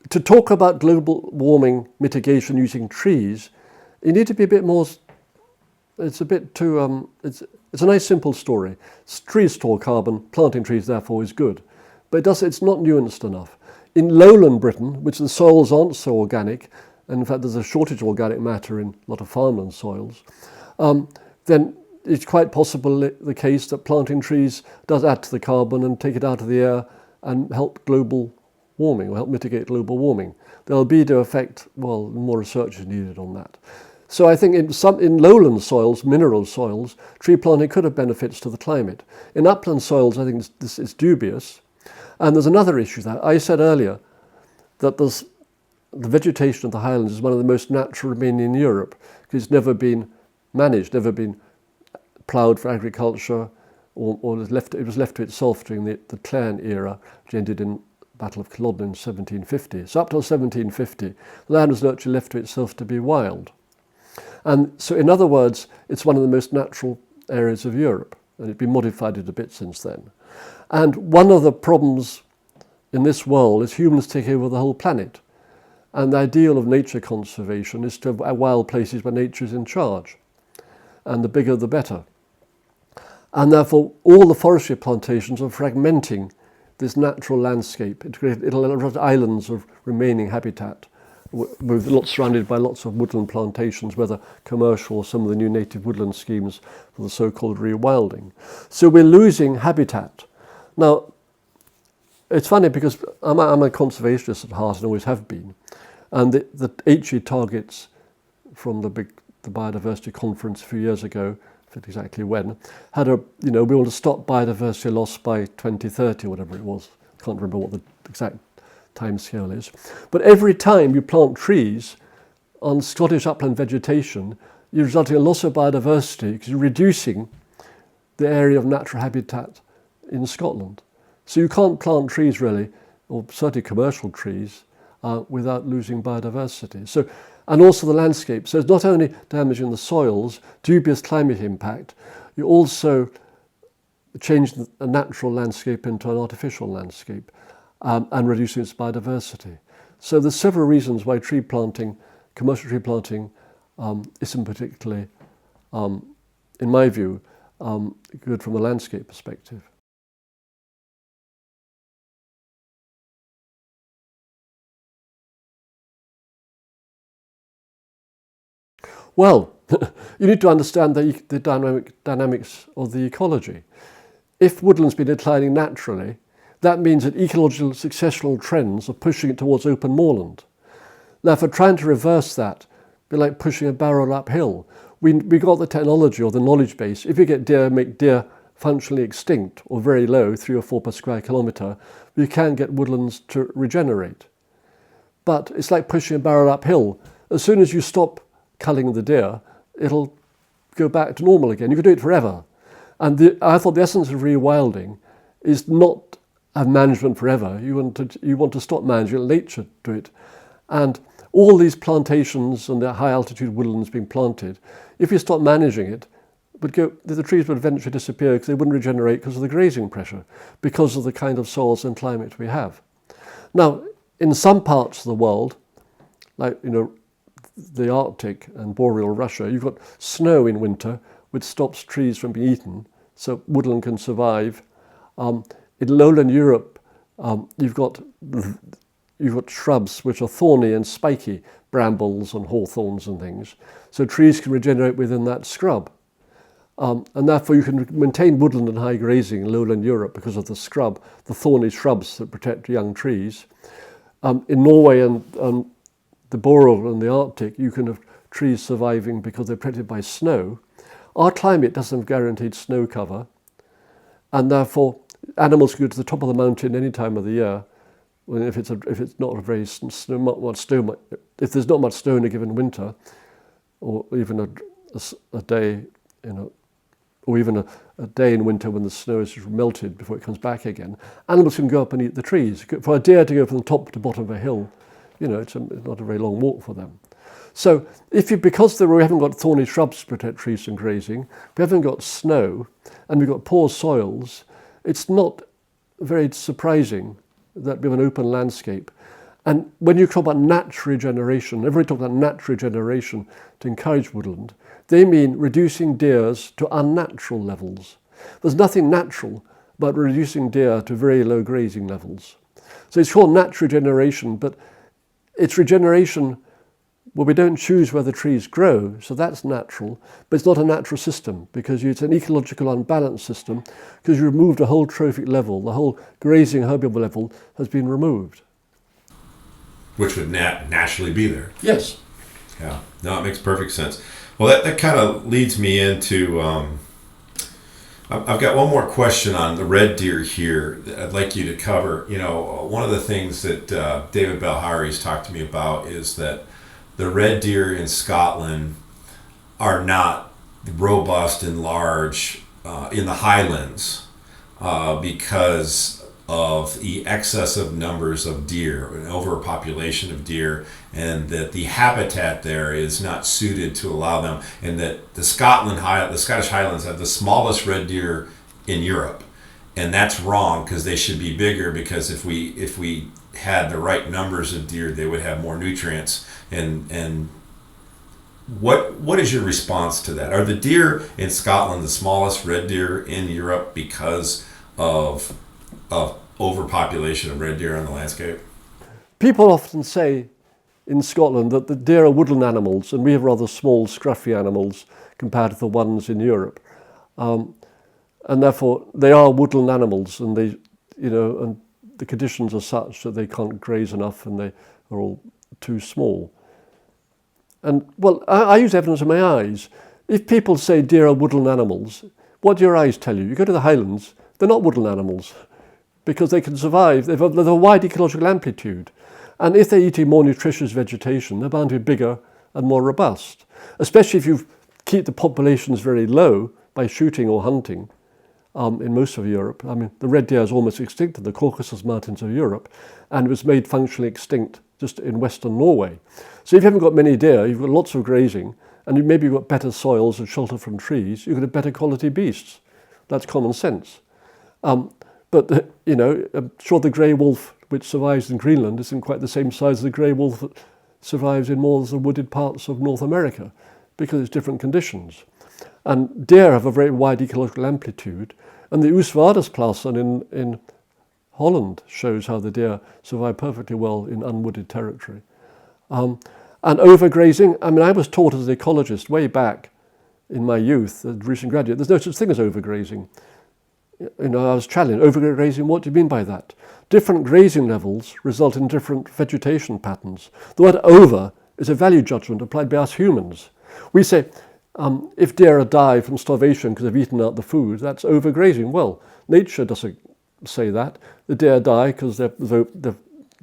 to talk about global warming mitigation using trees, you need to be a bit more. It's a bit too. It's a nice simple story. Trees store carbon. Planting trees, therefore, is good, but it's not nuanced enough. In lowland Britain, which the soils aren't so organic, and in fact there's a shortage of organic matter in a lot of farmland soils, then it's quite possible the case that planting trees does add to the carbon and take it out of the air and help global warming, or help mitigate global warming. The albedo effect, more research is needed on that. So I think in lowland soils, mineral soils, tree planting could have benefits to the climate. In upland soils, I think this is dubious. And there's another issue there. I said earlier that the vegetation of the highlands is one of the most natural remaining in Europe, because it's never been managed, never been ploughed for agriculture, or it was left to itself during the Claren era, which ended in the Battle of Culloden in 1750. So up till 1750, the land was virtually left to itself to be wild. And so, in other words, it's one of the most natural areas of Europe, and it's been modified a bit since then. And one of the problems in this world is humans take over the whole planet. And the ideal of nature conservation is to have wild places where nature is in charge. And the bigger, the better. And therefore, all the forestry plantations are fragmenting this natural landscape. It'll have islands of remaining habitat, surrounded by lots of woodland plantations, whether commercial or some of the new native woodland schemes for the so-called rewilding. So we're losing habitat. Now, it's funny because I'm a conservationist at heart and always have been. And the HE targets from the biodiversity conference a few years ago, I forget exactly when, had we want to stop biodiversity loss by 2030 or whatever it was. I can't remember what the exact time scale is. But every time you plant trees on Scottish upland vegetation, you're resulting in a loss of biodiversity because you're reducing the area of natural habitat in Scotland. So you can't plant trees really, or certainly commercial trees, without losing biodiversity. So, and also the landscape. So it's not only damaging the soils, dubious climate impact, you also change a natural landscape into an artificial landscape and reducing its biodiversity. So there's several reasons why tree planting, commercial tree planting, isn't particularly, in my view, good from a landscape perspective. Well, you need to understand the dynamics of the ecology. If woodland's been declining naturally, that means that ecological successional trends are pushing it towards open moorland. Now, if we're trying to reverse that, it'd be like pushing a barrel uphill. We got the technology or the knowledge base. If you make deer functionally extinct or very low, 3 or 4 per square kilometre, you can get woodlands to regenerate. But it's like pushing a barrel uphill. As soon as you stop culling the deer, it'll go back to normal again. You could do it forever. And I thought the essence of rewilding is not have management forever. You want to stop managing it, let nature do it. And all these plantations and the high altitude woodlands being planted, if you stop managing it, the trees would eventually disappear because they wouldn't regenerate because of the grazing pressure, because of the kind of soils and climate we have. Now, in some parts of the world, like the Arctic and boreal Russia, you've got snow in winter, which stops trees from being eaten, so woodland can survive. In lowland Europe, you've got shrubs which are thorny and spiky, brambles and hawthorns and things, so trees can regenerate within that scrub. And therefore you can maintain woodland and high grazing in lowland Europe because of the thorny shrubs that protect young trees. In Norway and the boreal and the Arctic, you can have trees surviving because they're protected by snow. Our climate doesn't have guaranteed snow cover, and therefore animals can go to the top of the mountain any time of the year. If there's not much snow in a given winter, or even a day, or even a day in winter when the snow is melted before it comes back again, animals can go up and eat the trees. For a deer to go from the top to bottom of a hill, it's not a very long walk for them. So because we haven't got thorny shrubs to protect trees from grazing, we haven't got snow, and we've got poor soils, it's not very surprising that we have an open landscape. And when you talk about natural regeneration, everybody talks about natural regeneration to encourage woodland, they mean reducing deers to unnatural levels. There's nothing natural about reducing deer to very low grazing levels. So it's called natural regeneration, but it's regeneration where we don't choose where the trees grow, so that's natural, but it's not a natural system because it's an ecological unbalanced system because you removed a whole trophic level, the whole grazing herbivore level has been removed. Which would naturally be there. Yes. Yeah, no, it makes perfect sense. Well, that kind of leads me into, I've got one more question on the red deer here that I'd like you to cover. One of the things that David Belhari's talked to me about is that the red deer in Scotland are not robust and large in the highlands because of the excessive numbers of deer, an overpopulation of deer, and that the habitat there is not suited to allow them, and that the Scottish Highlands have the smallest red deer in Europe, and that's wrong because they should be bigger. Because if we had the right numbers of deer, they would have more nutrients. And what is your response to that? Are the deer in Scotland the smallest red deer in Europe because of overpopulation of red deer on the landscape? People often say in Scotland that the deer are woodland animals and we have rather small, scruffy animals compared to the ones in Europe. And therefore they are woodland animals and and the conditions are such that they can't graze enough and they are all too small. And well, I use evidence of my eyes. If people say deer are woodland animals, what do your eyes tell you? You go to the Highlands, they're not woodland animals because they can survive. They've a wide ecological amplitude. And if they're eating more nutritious vegetation, they're bound to be bigger and more robust, especially if you keep the populations very low by shooting or hunting in most of Europe. I mean, the red deer is almost extinct in the Caucasus Mountains of Europe, and it was made functionally extinct just in western Norway. So if you haven't got many deer, you've got lots of grazing, and maybe you've got better soils and shelter from trees, you're going to have better quality beasts. That's common sense. But I'm sure the grey wolf, which survives in Greenland, isn't quite the same size as the grey wolf that survives in more of the wooded parts of North America, because it's different conditions. And deer have a very wide ecological amplitude, and the Oostvaardersplassen in Holland shows how the deer survive perfectly well in unwooded territory. And overgrazing, I was taught as an ecologist way back in my youth, a recent graduate, there's no such thing as overgrazing. I was challenged, overgrazing, what do you mean by that? Different grazing levels result in different vegetation patterns. The word over is a value judgment applied by us humans. We say, if deer die from starvation because they've eaten out the food, that's overgrazing. Well, nature doesn't say that. The deer die because they've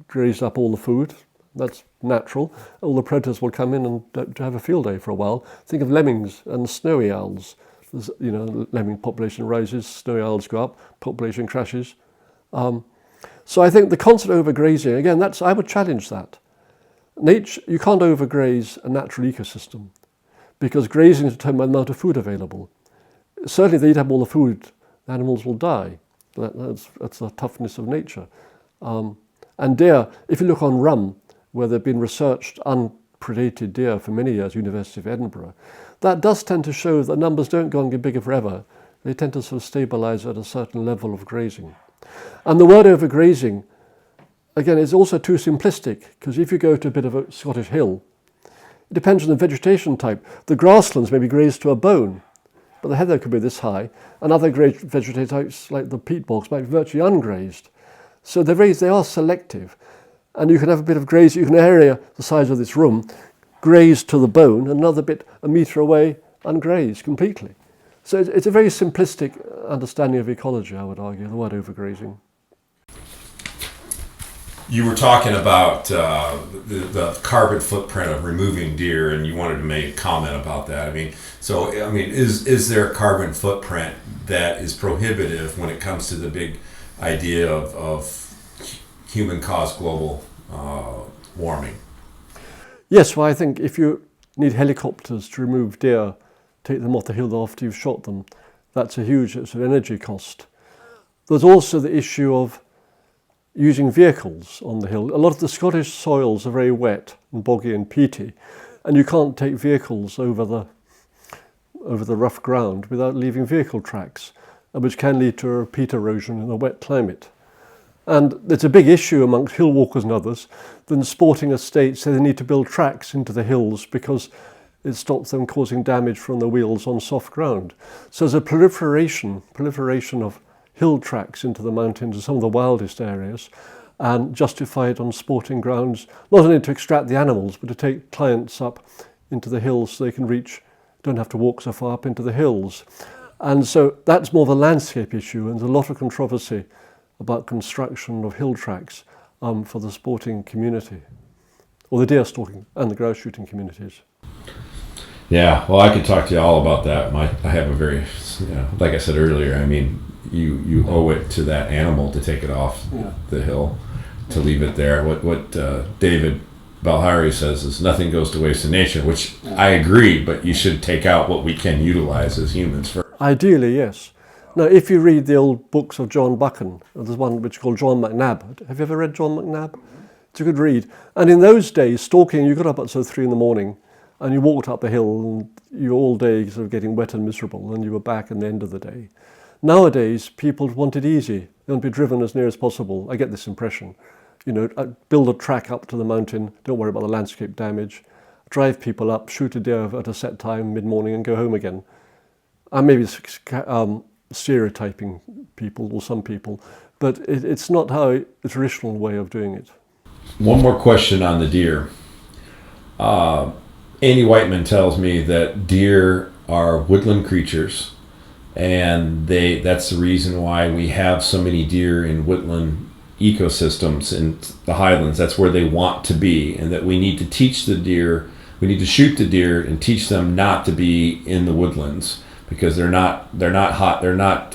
grazed up all the food. That's natural. All the predators will come in and have a field day for a while. Think of lemmings and snowy owls. Lemming population rises, snowy owls go up, population crashes. So I think the concept of overgrazing, again, I would challenge that. You can't overgraze a natural ecosystem because grazing is determined by the amount of food available. Certainly if they eat up all the food, the animals will die. That's the toughness of nature. And deer, if you look on Rum, where there have been researched unpredated deer for many years, University of Edinburgh, that does tend to show that numbers don't go on get bigger forever. They tend to sort of stabilise at a certain level of grazing. And the word overgrazing, again, is also too simplistic, because if you go to a bit of a Scottish hill, it depends on the vegetation type. The grasslands may be grazed to a bone, but the heather could be this high, and other vegetation types like the peat bogs might be virtually ungrazed. So they are selective, and you can have a bit of grazing. You can area the size of this room, grazed to the bone, and another bit a metre away ungrazed completely. So it's a very simplistic understanding of ecology, I would argue, the word overgrazing. You were talking about the carbon footprint of removing deer, and you wanted to make a comment about that. Is there a carbon footprint that is prohibitive when it comes to the big idea of human-caused global warming? Yes, well, I think if you need helicopters to remove deer, take them off the hill after you've shot them, that's a huge energy cost. There's also the issue of using vehicles on the hill. A lot of the Scottish soils are very wet and boggy and peaty, and you can't take vehicles over the rough ground without leaving vehicle tracks, which can lead to a peat erosion in a wet climate. And it's a big issue amongst hill walkers and others. Then sporting estates say they need to build tracks into the hills because it stops them causing damage from the wheels on soft ground. So there's a proliferation of hill tracks into the mountains in some of the wildest areas, and justified on sporting grounds, not only to extract the animals, but to take clients up into the hills so they don't have to walk so far up into the hills. And so that's more of a landscape issue, and there's a lot of controversy about construction of hill tracks for the sporting community, or the deer stalking and the grouse shooting communities. Yeah, well, I could talk to you all about that. I have a very, like I said earlier, you owe it to that animal to take it off the hill, to leave it there. What David Balhari says is nothing goes to waste in nature, which I agree, but you should take out what we can utilize as humans first. Ideally, yes. Now, if you read the old books of John Buchan, there's one which is called John McNab. Have you ever read John McNab? It's a good read. And in those days, stalking, you got up at 3 a.m, and you walked up the hill, and you were all day sort of getting wet and miserable, and you were back at the end of the day. Nowadays, people want it easy. They want to be driven as near as possible. I get this impression. Build a track up to the mountain, don't worry about the landscape damage, drive people up, shoot a deer at a set time mid-morning and go home again. And maybe stereotyping people, or some people, but it's not the traditional way of doing it. One more question on the deer. Andy Whiteman tells me that deer are woodland creatures, and that's the reason why we have so many deer in woodland ecosystems in the highlands. That's where they want to be, and that we need to teach the deer, we need to shoot the deer and teach them not to be in the woodlands, because they're not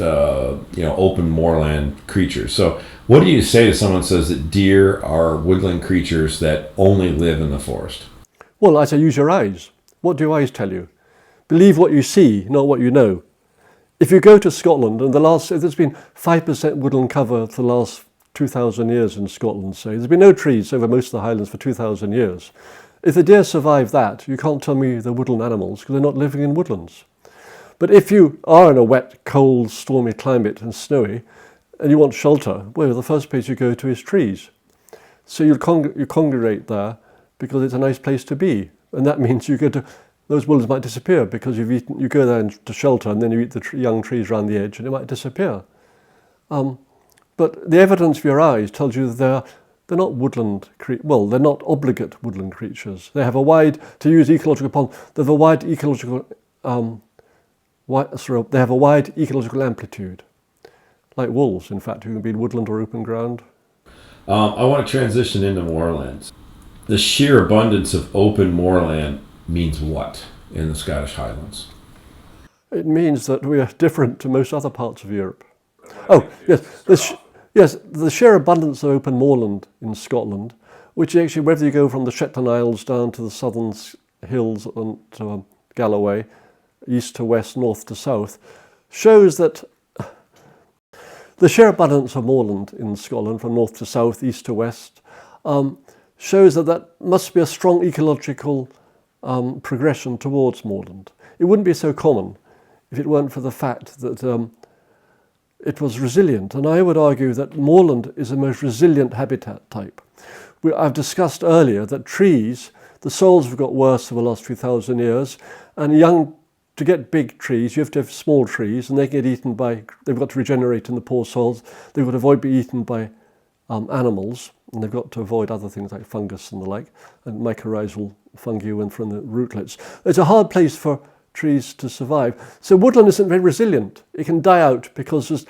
open moorland creatures. So What do you say to someone who says that deer are woodland creatures that only live in the forest? Well, I say use your eyes. What do your eyes tell you? Believe what you see, not what you know. If you go to Scotland, and there's been 5% woodland cover for the last 2,000 years in Scotland, say. There's been no trees over most of the highlands for 2,000 years. If the deer survive that, you can't tell me they're woodland animals because they're not living in woodlands. But if you are in a wet, cold, stormy climate and snowy, and you want shelter, well, the first place you go to is trees. So you congregate there because it's a nice place to be. And that means those woodlands might disappear because you go there to shelter and then you eat the young trees around the edge and it might disappear. But the evidence of your eyes tells you that they're not they're not obligate woodland creatures. They have a wide, to use ecological, they have a wide ecological, they have a wide ecological amplitude. Like wolves, in fact, who can be in woodland or open ground. I want to transition into moorlands. The sheer abundance of open moorland means what in the Scottish Highlands? It means that we are different to most other parts of Europe. Oh, yes, the sheer abundance of open moorland in Scotland, which actually, whether you go from the Shetland Isles down to the southern hills and to Galloway, east to west, north to south, shows that the sheer abundance of moorland in Scotland from north to south, east to west, shows that must be a strong ecological progression towards moorland. It wouldn't be so common if it weren't for the fact that it was resilient. And I would argue that moorland is the most resilient habitat type. I've discussed earlier that trees, the soils have got worse over the last few thousand years, and to get big trees, you have to have small trees, and they get eaten they've got to regenerate in the poor soils, they've got to avoid being eaten by animals, and they've got to avoid other things like fungus and the like, and mycorrhizal fungi from the rootlets. It's a hard place for trees to survive. So woodland isn't very resilient. It can die out because there's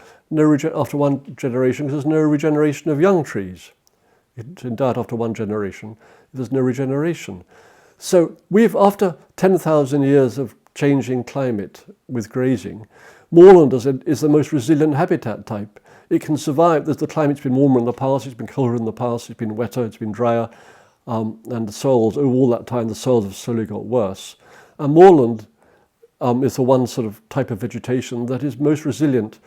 after one generation, because there's no regeneration of young trees. It can die out after one generation. There's no regeneration. So after 10,000 years of changing climate with grazing, moorland is the most resilient habitat type. It can survive. The climate's been warmer in the past, it's been colder in the past, it's been wetter, it's been drier, and the soils, over all that time, the soils have slowly got worse. And moorland is the one sort of type of vegetation that is most resilient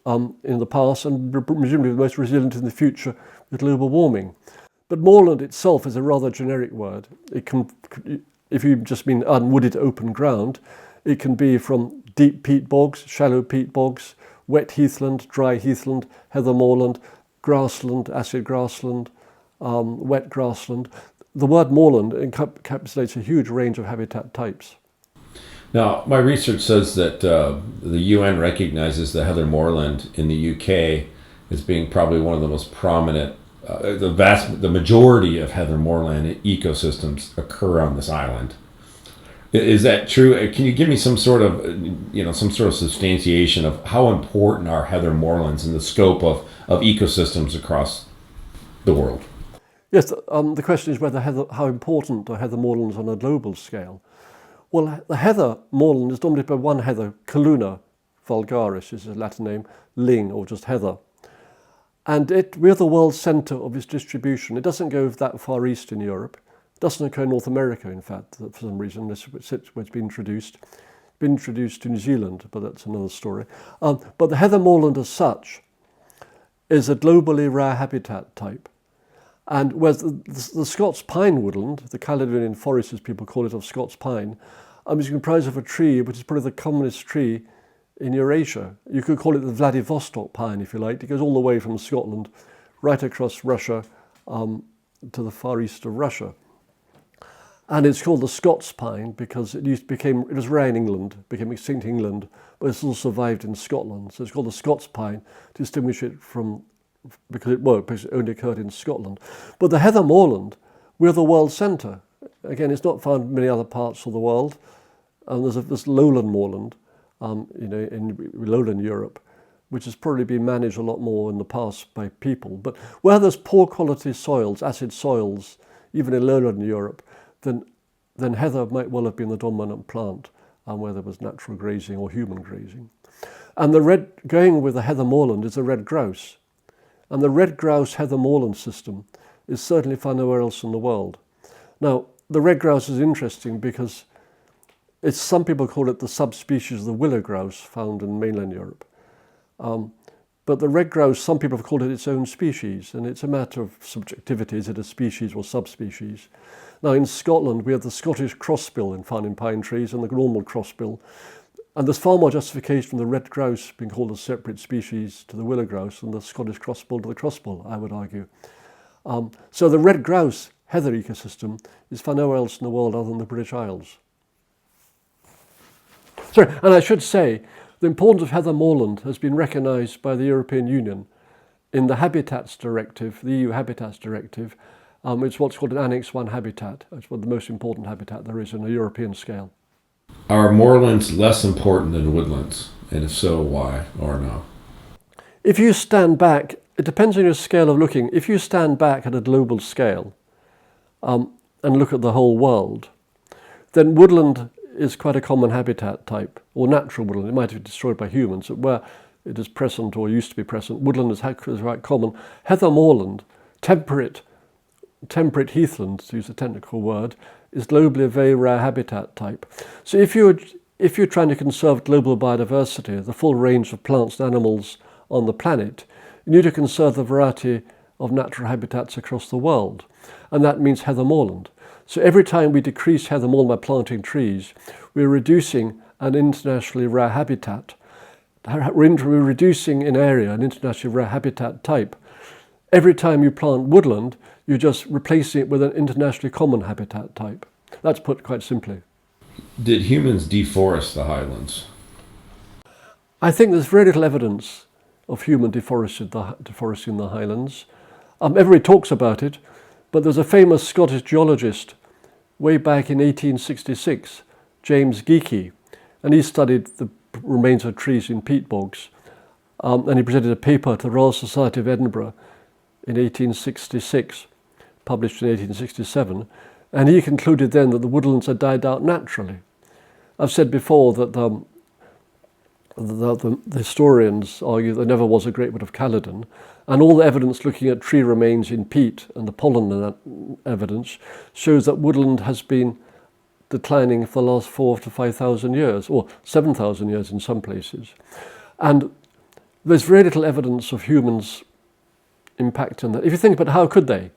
in the past and presumably the most resilient in the future with global warming. But moorland itself is a rather generic word. It can, if you just mean unwooded open ground, it can be from deep peat bogs, shallow peat bogs, wet heathland, dry heathland, heather moorland, grassland, acid grassland, wet grassland. The word moorland encapsulates a huge range of habitat types. Now, my research says that the UN recognizes the heather moorland in the UK as being probably one of the most prominent. The majority of heather moorland ecosystems occur on this island. Is that true? Can you give me some sort of substantiation of how important are heather moorlands in the scope of ecosystems across the world? Yes, the question is how important are heather moorlands on a global scale? Well, the heather moorland is dominated by one heather, Calluna vulgaris is its Latin name, ling, or just heather. And we're the world centre of its distribution. It doesn't go that far east in Europe. It doesn't occur in North America, in fact, for some reason. This is where it's been introduced. It's been introduced to New Zealand, but that's another story. But the heather moorland as such is a globally rare habitat type. And whereas the Scots pine woodland, the Caledonian forest as people call it, of Scots pine, is comprised of a tree which is probably the commonest tree in Eurasia. You could call it the Vladivostok pine, if you like. It goes all the way from Scotland right across Russia to the far east of Russia. And it's called the Scots pine because it was rare in England, became extinct in England, but it still survived in Scotland. So it's called the Scots pine to distinguish it from, because it only occurred in Scotland. But the heather moorland, we're the world centre. Again, it's not found in many other parts of the world. There's this lowland moorland, in lowland Europe, which has probably been managed a lot more in the past by people. But where there's poor quality soils, acid soils, even in lowland Europe, then heather might well have been the dominant plant where there was natural grazing or human grazing. And going with the heather moorland is the red grouse. And the red grouse heather moorland system is certainly found nowhere else in the world. Now, the red grouse is interesting because some people call it the subspecies of the willow grouse found in mainland Europe. But the red grouse, some people have called it its own species, and it's a matter of subjectivity. Is it a species or subspecies? Now, in Scotland, we have the Scottish crossbill found in pine trees and the normal crossbill. And there's far more justification from the red grouse being called a separate species to the willow grouse than the Scottish crossbill to the crossbill, I would argue. So the red grouse heather ecosystem is found nowhere else in the world other than the British Isles. Sorry, and I should say, the importance of heather moorland has been recognised by the European Union in the Habitats Directive, the EU Habitats Directive. It's what's called an Annex 1 habitat. It's one of the most important habitat there is on a European scale. Are moorlands less important than woodlands? And if so, why or no? If you stand back, it depends on your scale of looking. If you stand back at a global scale and look at the whole world, then woodland is quite a common habitat type, or natural woodland. It might have been destroyed by humans, but where it is present or used to be present, woodland is quite common. Heather moorland, temperate heathland, to use a technical word, is globally a very rare habitat type. So if you're trying to conserve global biodiversity, the full range of plants and animals on the planet, you need to conserve the variety of natural habitats across the world. And that means heather moorland. So every time we decrease heather moorland by planting trees, we're reducing an internationally rare habitat. We're reducing in area an internationally rare habitat type. Every time you plant woodland, you're just replacing it with an internationally common habitat type. That's put quite simply. Did humans deforest the highlands? I think there's very little evidence of human deforesting the highlands. Everybody talks about it, but there's a famous Scottish geologist way back in 1866, James Geekie, and he studied the remains of trees in peat bogs, and he presented a paper to the Royal Society of Edinburgh in 1866, published in 1867, and he concluded then that the woodlands had died out naturally. I've said before that the historians argue there never was a great wood of Caledon, and all the evidence looking at tree remains in peat and the pollen evidence shows that woodland has been declining for the last 4,000 to 5,000 years, or 7,000 years in some places. And there's very little evidence of humans impacting that. If you think about how could they?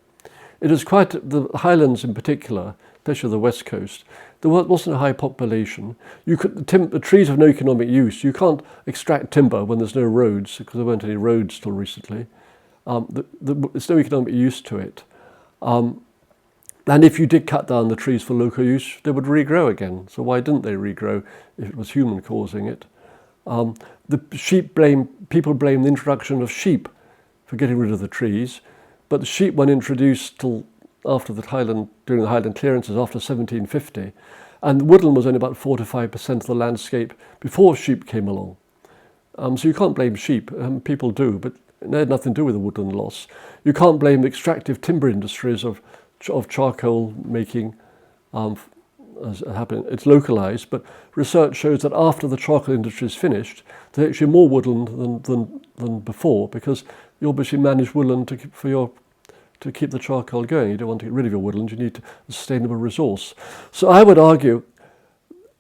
It is quite, the highlands in particular, especially the west coast, there wasn't a high population. The trees have no economic use. You can't extract timber when there's no roads, because there weren't any roads till recently. There's no economic use to it. And if you did cut down the trees for local use, they would regrow again. So why didn't they regrow if it was human causing it? People blame the introduction of sheep for getting rid of the trees, but the sheep weren't introduced till after during the Highland clearances after 1750, and woodland was only about 4 to 5% of the landscape before sheep came along. So you can't blame sheep. People do, but it had nothing to do with the woodland loss. You can't blame the extractive timber industries of charcoal making, as happened. It's localized, but research shows that after the charcoal industry is finished, there's actually more woodland than before, because you obviously manage woodland to keep the charcoal going. You don't want to get rid of your woodland, you need a sustainable resource. So I would argue,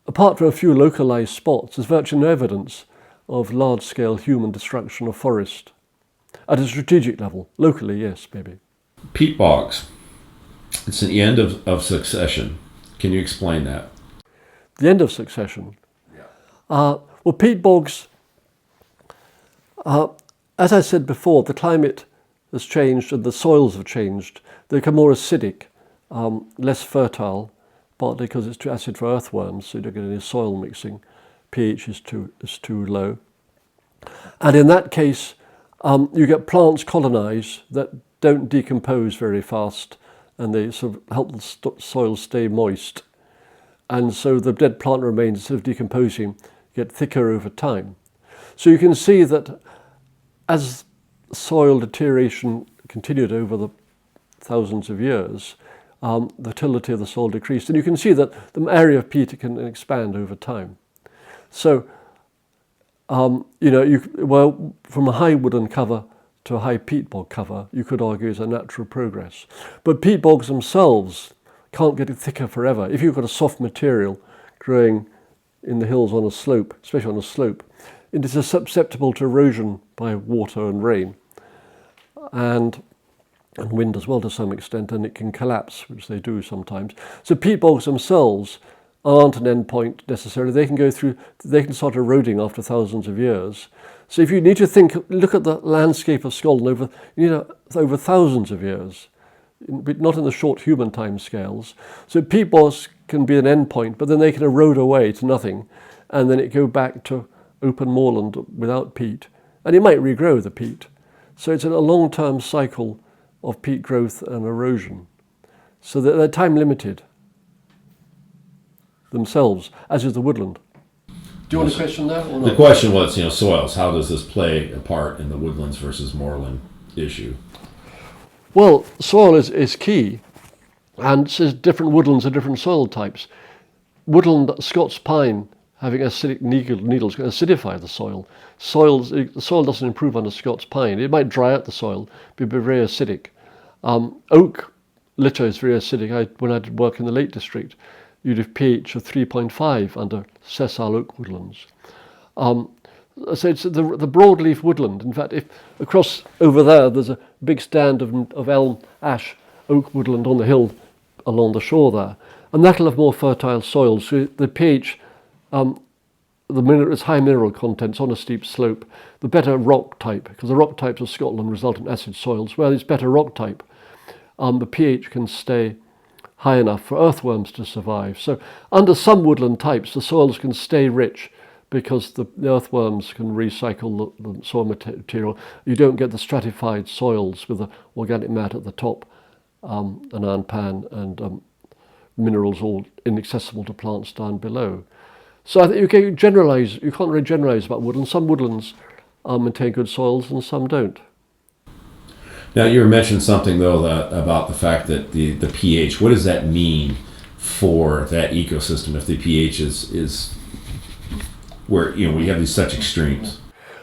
apart from a few localized spots, there's virtually no evidence of large-scale human destruction of forest. At a strategic level. Locally, yes, maybe. Peat bogs. It's the end of succession. Can you explain that? The end of succession? Yeah. Well, peat bogs, as I said before, the climate has changed and the soils have changed. They become more acidic, less fertile, partly because it's too acid for earthworms, so you don't get any soil mixing. pH is too low. And in that case, you get plants colonize that don't decompose very fast, and they sort of help the soil stay moist. And so the dead plant remains, instead of decomposing, get thicker over time. So you can see that as soil deterioration continued over the thousands of years, the fertility of the soil decreased. And you can see that the area of peat can expand over time. So, from a high woodland cover to a high peat bog cover, you could argue is a natural progress. But peat bogs themselves can't get thicker forever. If you've got a soft material growing in the hills on a slope, especially on a slope, it is susceptible to erosion by water and rain and wind as well to some extent, and it can collapse, which they do sometimes. So peat bogs themselves aren't an end point necessarily. They can start eroding after thousands of years. So if you need to look at the landscape of Scotland over thousands of years, but not in the short human time scales. So peat bogs can be an end point, but then they can erode away to nothing, and then it go back to open moorland without peat, and it might regrow the peat. So it's a long-term cycle of peat growth and erosion. So they're time limited themselves, as is the woodland. Do you want a question there or not? The question was, soils. How does this play a part in the woodlands versus moorland issue? Well, soil is key, and there's different woodlands and different soil types. Woodland Scots pine having acidic needles can acidify the soil. The soil doesn't improve under Scots pine. It might dry out the soil, but be very acidic. Oak litter is very acidic. When I did work in the Lake District, you'd have pH of 3.5 under sessile oak woodlands. So it's the broadleaf woodland. In fact, if across over there's a big stand of elm, ash, oak woodland on the hill along the shore there, and that'll have more fertile soils. So the pH, it's high mineral contents on a steep slope, the better rock type, because the rock types of Scotland result in acid soils. Where it's better rock type, the pH can stay high enough for earthworms to survive. So under some woodland types, the soils can stay rich because the earthworms can recycle the soil material. You don't get the stratified soils with the organic matter at the top, an iron pan, and minerals all inaccessible to plants down below. So I think you can't really generalise about woodlands. Some woodlands maintain good soils and some don't. Now, you mentioned something, though, about the fact that the pH, what does that mean for that ecosystem if the pH is where, we have these such extremes?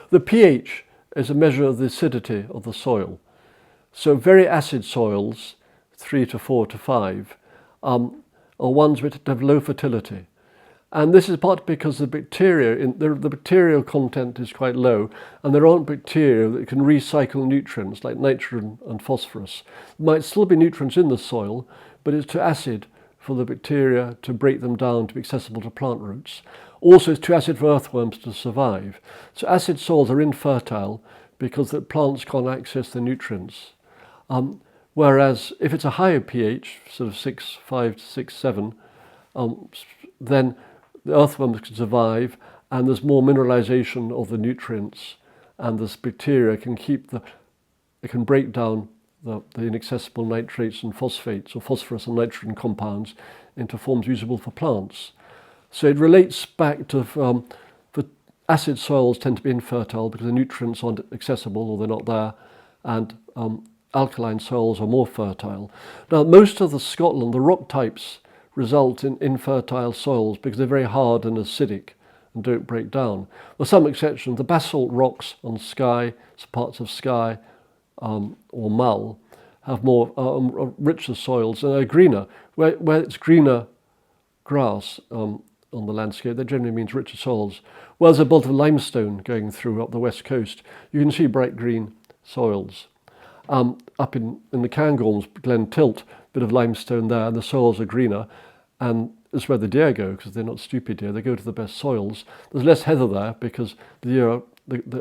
The pH is a measure of the acidity of the soil. So very acid soils, 3 to 4 to 5, are ones which have low fertility. And this is partly because the bacteria, the bacterial content is quite low, and there aren't bacteria that can recycle nutrients like nitrogen and phosphorus. There might still be nutrients in the soil, but it's too acid for the bacteria to break them down to be accessible to plant roots. Also, it's too acid for earthworms to survive. So acid soils are infertile because the plants can't access the nutrients. Whereas if it's a higher pH, sort of 6.5 to 6.7, then the earthworms can survive, and there's more mineralization of the nutrients, and this bacteria can it can break down the inaccessible nitrates and phosphates, or phosphorus and nitrogen compounds, into forms usable for plants. So it relates back to the acid soils tend to be infertile because the nutrients aren't accessible or they're not there, and alkaline soils are more fertile. Now, most of Scotland, the rock types result in infertile soils because they're very hard and acidic and don't break down. With some exceptions, the basalt rocks on Skye, parts of Skye or Mull, have more richer soils and are greener. Where it's greener grass on the landscape, that generally means richer soils. Where there's a belt of limestone going through up the west coast, you can see bright green soils. Up in the Cairngorms, Glen Tilt, bit of limestone there, and the soils are greener, and it's where the deer go, because they're not stupid deer. They go to the best soils. There's less heather there because the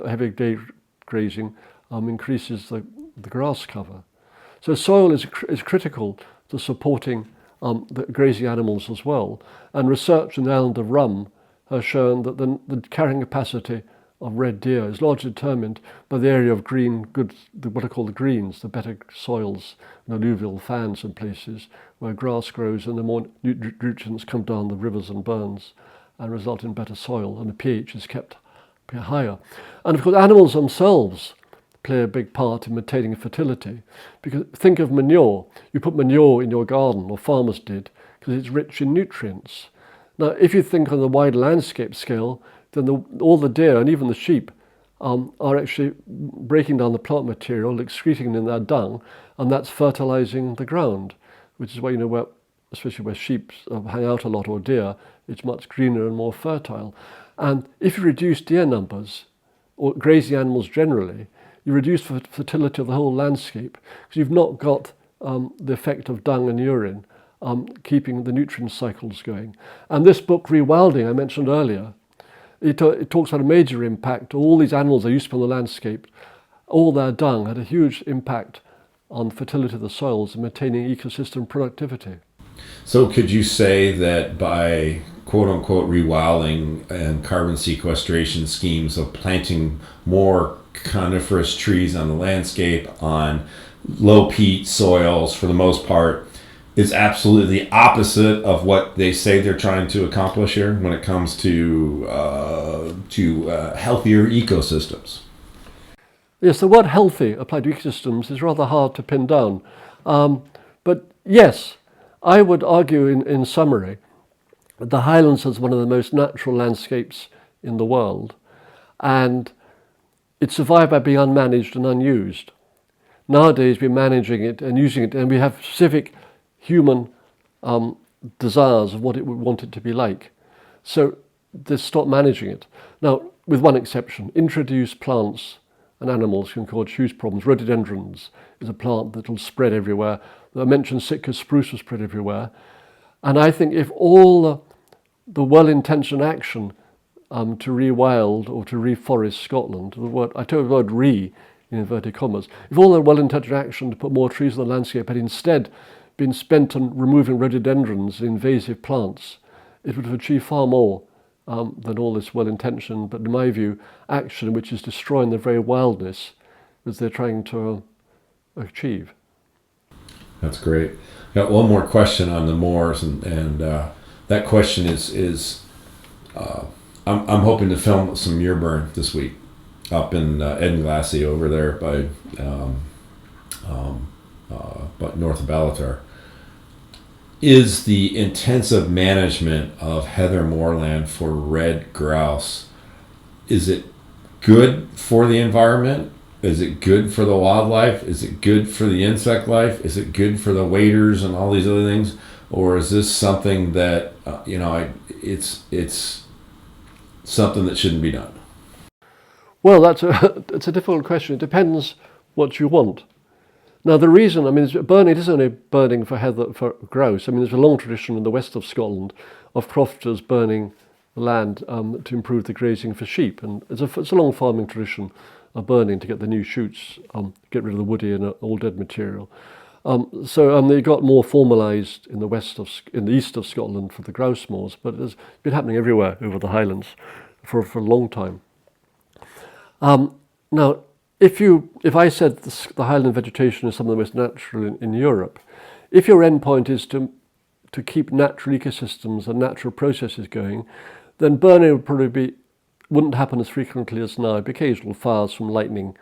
heavy day grazing increases the grass cover. So soil is critical to supporting the grazing animals as well. And research in the island of Rum has shown that the carrying capacity of red deer is largely determined by the area of what are called the greens, the better soils and alluvial fans in places where grass grows and the more nutrients come down the rivers and burns and result in better soil, and the pH is kept higher. And of course animals themselves play a big part in maintaining fertility, because think of manure. You put manure in your garden, or farmers did, because it's rich in nutrients. Now if you think on the wide landscape scale, then all the deer and even the sheep are actually breaking down the plant material, excreting it in their dung, and that's fertilizing the ground, which is why, where, especially where sheep hang out a lot or deer, it's much greener and more fertile. And if you reduce deer numbers, or grazing animals generally, you reduce fertility of the whole landscape, because you've not got the effect of dung and urine keeping the nutrient cycles going. And this book, Rewilding, I mentioned earlier, it talks about a major impact. All these animals that used to be on the landscape, all their dung had a huge impact on fertility of the soils and maintaining ecosystem productivity. So could you say that by quote-unquote rewilding and carbon sequestration schemes of planting more coniferous trees on the landscape, on low peat soils for the most part, is absolutely the opposite of what they say they're trying to accomplish here when it comes to healthier ecosystems? Yes, the word healthy applied to ecosystems is rather hard to pin down. But yes, I would argue in summary that the Highlands is one of the most natural landscapes in the world, and it survived by being unmanaged and unused. Nowadays we're managing it and using it, and we have specific human desires of what it would want it to be like. So they stop managing it. Now, with one exception, introduced plants and animals can cause huge problems. Rhododendrons is a plant that will spread everywhere. I mentioned Sitka spruce will spread everywhere. And I think if all the well-intentioned action to rewild or to reforest Scotland, I took the word re in inverted commas, if all the well-intentioned action to put more trees on the landscape had instead been spent on removing rhododendrons and invasive plants, it would have achieved far more than all this well-intentioned, but in my view, action which is destroying the very wildness that they're trying to achieve. That's great. Got one more question on the moors, and that question is I'm hoping to film some muir burn this week up in Edenglassie over there by north of Ballatar. Is the intensive management of heather moorland for red grouse, is it good for the environment? Is it good for the wildlife? Is it good for the insect life? Is it good for the waders and all these other things? Or is this something that it's something that shouldn't be done? Well, it's a difficult question. It depends what you want. Now, the reason, it isn't only burning for grouse. There's a long tradition in the west of Scotland of crofters burning land to improve the grazing for sheep, and it's a long farming tradition of burning to get the new shoots, get rid of the woody and all dead material. They got more formalised in the east of Scotland for the grouse moors, but it's been happening everywhere over the Highlands for a long time. Now, if I said the Highland vegetation is some of the most natural in Europe, if your end point is to keep natural ecosystems and natural processes going, then burning wouldn't happen as frequently as now. Occasional fires from lightning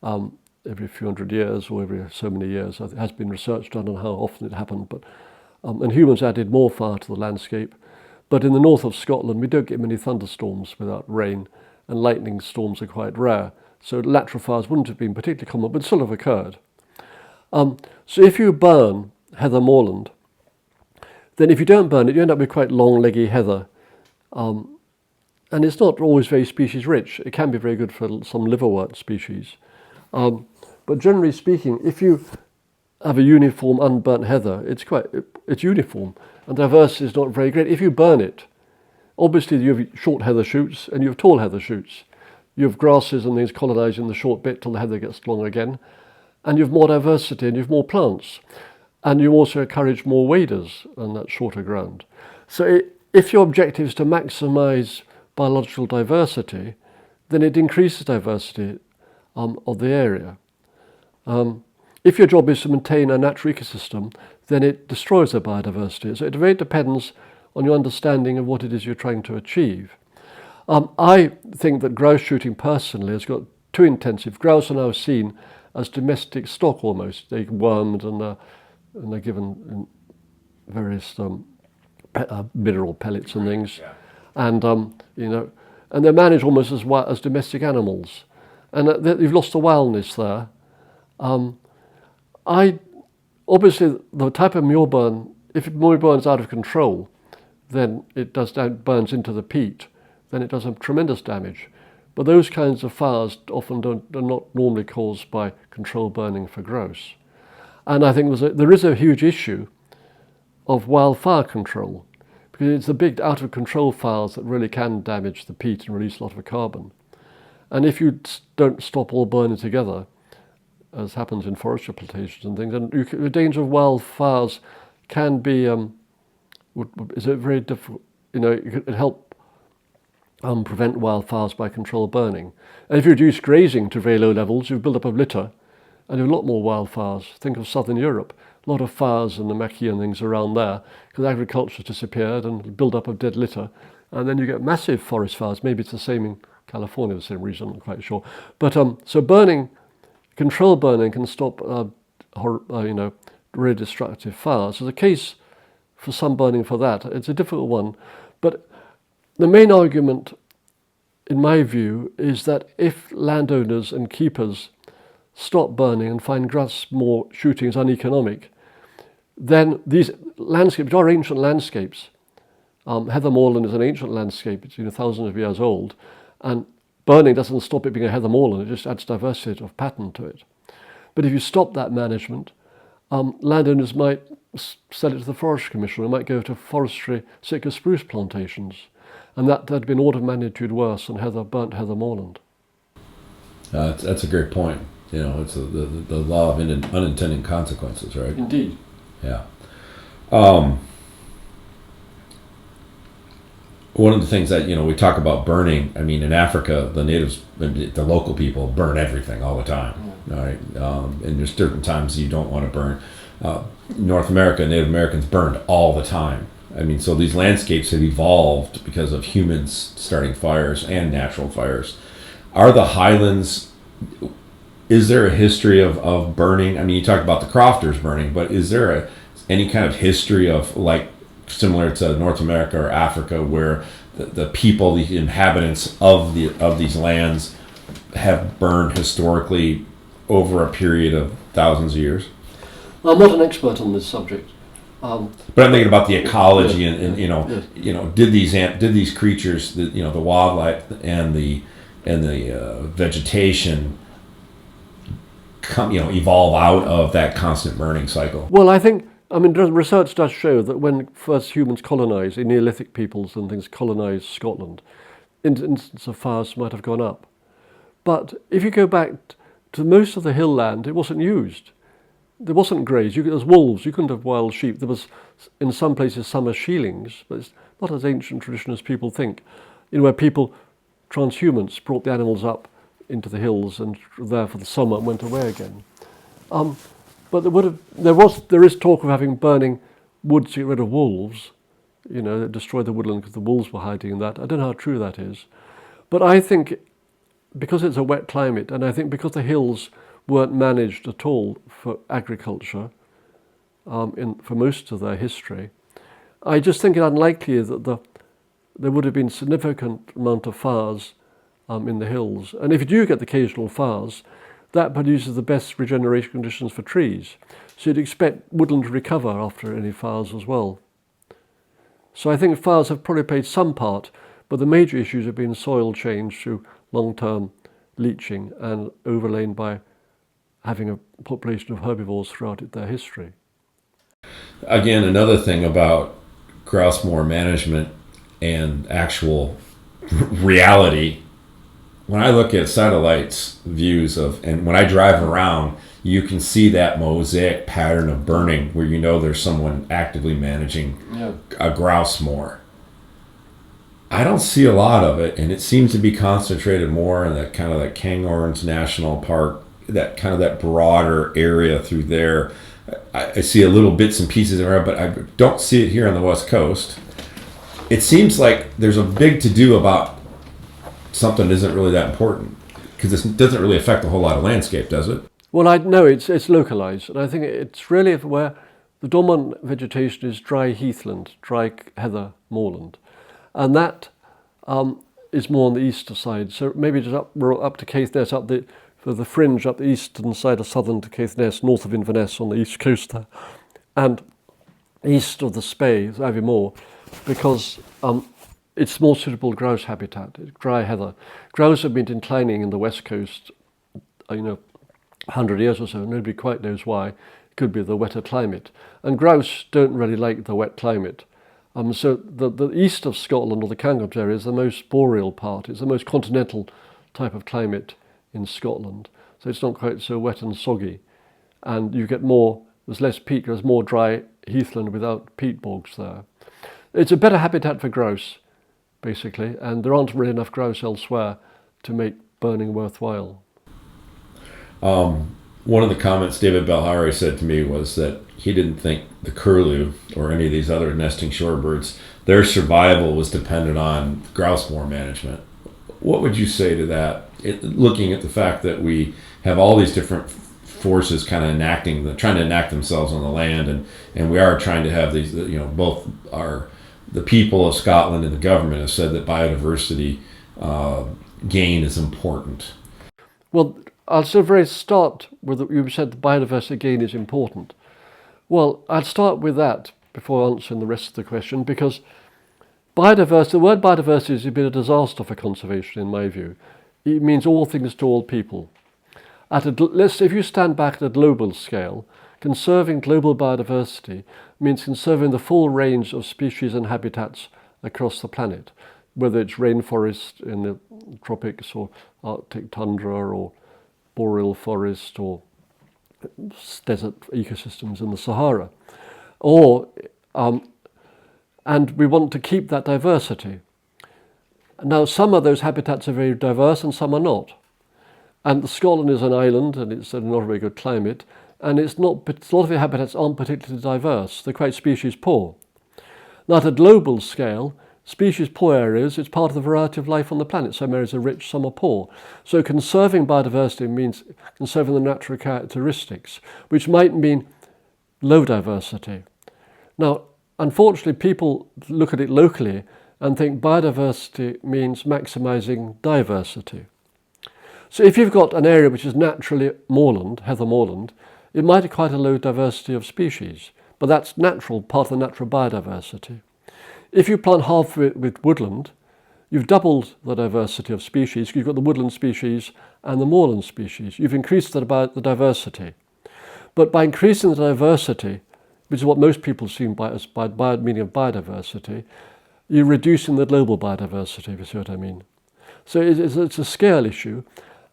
every few hundred years or every so many years. There has been research done on how often it happened, but and humans added more fire to the landscape. But in the north of Scotland, we don't get many thunderstorms without rain, and lightning storms are quite rare. So lateral fires wouldn't have been particularly common, but still have occurred. So if you burn heather moorland, then if you don't burn it, you end up with quite long, leggy heather. And it's not always very species rich. It can be very good for some liverwort species. But generally speaking, if you have a uniform unburnt heather, it's uniform, and diversity is not very great. If you burn it, obviously you have short heather shoots and you have tall heather shoots. You have grasses and things colonising the short bit till the heather gets long again, and you have more diversity and you have more plants, and you also encourage more waders on that shorter ground. So if your objective is to maximise biological diversity, then it increases diversity of the area. If your job is to maintain a natural ecosystem, then it destroys the biodiversity. So it very depends on your understanding of what it is you're trying to achieve. I think that grouse shooting personally has got too intensive. Grouse are now seen as domestic stock almost. They're wormed and they're given various mineral pellets and things. Yeah. And and they're managed almost as domestic animals, and you've lost the wildness there. Obviously the type of mule burn, if mule burn's out of control, then it burns into the peat, then it does have tremendous damage. But those kinds of fires often are not normally caused by controlled burning for grouse. And I think there is a huge issue of wildfire control, because it's the big out-of-control fires that really can damage the peat and release a lot of carbon. And if you don't stop all burning together, as happens in forestry plantations and things, then the danger of wildfires can be is it very difficult. It could help prevent wildfires by controlled burning. And if you reduce grazing to very low levels, you build up a litter, and you have a lot more wildfires. Think of southern Europe, a lot of fires in the maquis and things around there, because agriculture has disappeared and build up of dead litter, and then you get massive forest fires. Maybe it's the same in California, the same reason, I'm not quite sure. But so burning, controlled burning can stop really destructive fires. There's a case for some burning for that. It's a difficult one, but the main argument, in my view, is that if landowners and keepers stop burning and find grass more shooting is uneconomic, then these landscapes, which are ancient landscapes, heather moorland is an ancient landscape, it's thousands of years old, and burning doesn't stop it being a heather moorland, it just adds diversity of pattern to it. But if you stop that management, landowners might sell it to the Forestry Commission, or might go to forestry Sitka spruce plantations, and that'd be an order of magnitude worse than burnt heather moorland. That's a great point. It's the law of unintended consequences, right? Indeed. Yeah. One of the things that, we talk about burning, in Africa, the natives, the local people burn everything all the time, right? And there's certain times you don't want to burn. North America, Native Americans burned all the time. So these landscapes have evolved because of humans starting fires and natural fires. Are the highlands, is there a history of burning? You talked about the crofters burning, but is there any kind of history of, like, similar to North America or Africa, where the people, the inhabitants of these lands have burned historically over a period of thousands of years? I'm not an expert on this subject. But I'm thinking about the ecology and did these creatures, the wildlife and the vegetation evolve out of that constant burning cycle? Well, I think, research does show that when first humans colonized, the Neolithic peoples and things colonized Scotland, instances of fires might have gone up. But if you go back to most of the hill land, it wasn't used. There wasn't graze. There was wolves. You couldn't have wild sheep. There was, in some places, summer sheelings, but it's not as ancient tradition as people think. Where people, transhumants, brought the animals up into the hills and were there for the summer and went away again. But there is talk of having burning wood to get rid of wolves. That destroyed the woodland because the wolves were hiding in that. I don't know how true that is, but I think because it's a wet climate, and I think because the hills weren't managed at all for agriculture for most of their history, I just think it unlikely that there would have been significant amount of fires in the hills. And if you do get the occasional fires, that produces the best regeneration conditions for trees. So you'd expect woodland to recover after any fires as well. So I think fires have probably played some part, but the major issues have been soil change through long-term leaching and overlain by having a population of herbivores throughout their history. Again, another thing about grouse moor management and actual reality, when I look at satellites views and when I drive around, you can see that mosaic pattern of burning where there's someone actively managing a grouse moor. I don't see a lot of it, and it seems to be concentrated more in that kind of like Cairngorms National Park, that kind of that broader area through there. I see a little bits and pieces around, but I don't see it here on the West Coast. It seems like there's a big to-do about something that isn't really that important, because this doesn't really affect a whole lot of landscape, does it? Well, I know it's localized, and I think it's really where the dominant vegetation is dry heathland, dry heather moorland, and that is more on the eastern side. So maybe just we're up to Caithness, for the fringe up the eastern side of southern to Caithness, north of Inverness on the east coast there, and east of the Spey, Aviemore, because it's more suitable grouse habitat. It's dry heather. Grouse have been declining in the west coast, 100 years or so. Nobody quite knows why. It could be the wetter climate. And grouse don't really like the wet climate. So the east of Scotland, or the Cairngorms area, is the most boreal part. It's the most continental type of climate in Scotland. So it's not quite so wet and soggy. And you get there's less peat, there's more dry heathland without peat bogs there. It's a better habitat for grouse, basically, and there aren't really enough grouse elsewhere to make burning worthwhile. One of the comments David Belhari said to me was that he didn't think the curlew or any of these other nesting shorebirds, their survival was dependent on grouse moor management. What would you say to that, looking at the fact that we have all these different forces kind of trying to enact themselves on the land, and we are trying to have these, both the people of Scotland and the government have said that biodiversity gain is important. Well, I'll start with you said the biodiversity gain is important. Well, I'll start with that before answering the rest of the question, because the word biodiversity has been a disaster for conservation in my view. It means all things to all people. If you stand back at a global scale, conserving global biodiversity means conserving the full range of species and habitats across the planet, whether it's rainforest in the tropics or Arctic tundra or boreal forest or desert ecosystems in the Sahara. And we want to keep that diversity. Now, some of those habitats are very diverse and some are not. And Scotland is an island, and it's not a very good climate, and a lot of the habitats aren't particularly diverse. They're quite species poor. Now, at a global scale, species poor areas, it's part of the variety of life on the planet. Some areas are rich, some are poor. So conserving biodiversity means conserving the natural characteristics, which might mean low diversity. Now, unfortunately, people look at it locally and think biodiversity means maximizing diversity. So if you've got an area which is naturally moorland, heather moorland, it might have quite a low diversity of species, but that's natural, part of the natural biodiversity. If you plant half of it with woodland, you've doubled the diversity of species. You've got the woodland species and the moorland species. You've increased the diversity. But by increasing the diversity, which is what most people see by meaning of biodiversity, you're reducing the global biodiversity, if you see what I mean. So it's a scale issue,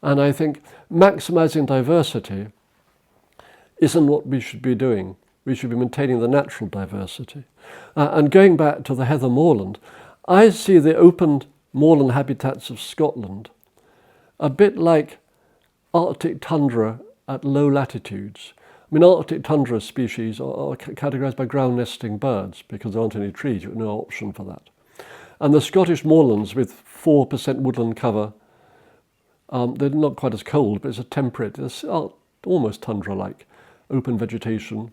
and I think maximising diversity isn't what we should be doing. We should be maintaining the natural diversity. And going back to the heather moorland, I see the open moorland habitats of Scotland a bit like Arctic tundra at low latitudes. I mean, Arctic tundra species are categorised by ground nesting birds because there aren't any trees, you've no option for that. And the Scottish moorlands with 4% woodland cover, they're not quite as cold, but it's a temperate, it's almost tundra-like, open vegetation.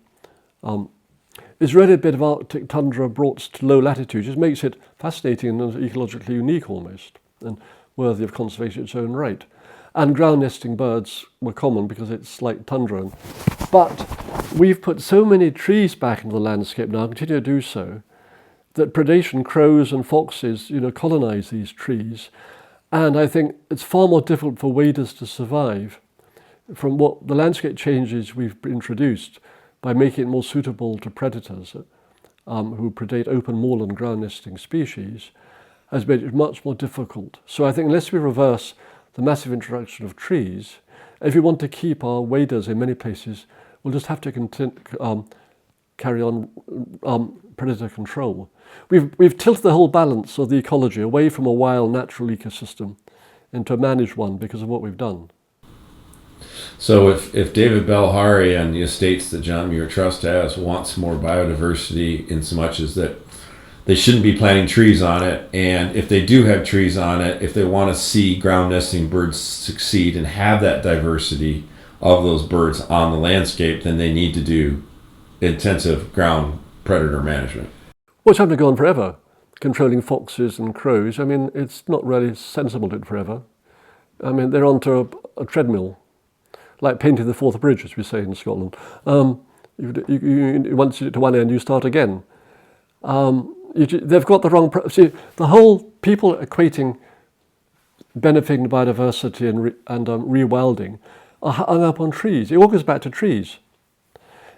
It's really a bit of Arctic tundra brought to low latitudes. It makes it fascinating and ecologically unique almost, and worthy of conservation in its own right. And ground nesting birds were common because it's like tundra. But we've put so many trees back into the landscape now, continue to do so, that predation, crows and foxes, colonise these trees. And I think it's far more difficult for waders to survive from what the landscape changes we've introduced by making it more suitable to predators who predate open moorland ground nesting species, has made it much more difficult. So I think unless we reverse the massive introduction of trees, if we want to keep our waders in many places, we'll just have to carry on predator control. We've tilted the whole balance of the ecology away from a wild natural ecosystem into a managed one because of what we've done. So if David Belhari and the estates that John Muir Trust has wants more biodiversity in so much as that they shouldn't be planting trees on it, and if they do have trees on it, if they want to see ground nesting birds succeed and have that diversity of those birds on the landscape, then they need to do intensive ground predator management. Well, it's having to go on forever. controlling foxes and crows. I mean, it's not really sensible to do it forever. I mean, they're onto a treadmill, like painting the Forth Bridge, as we say in Scotland. Once you get to one end, you start again. They've got the wrong... See, the whole people equating benefiting biodiversity and rewilding are hung up on trees. It all goes back to trees.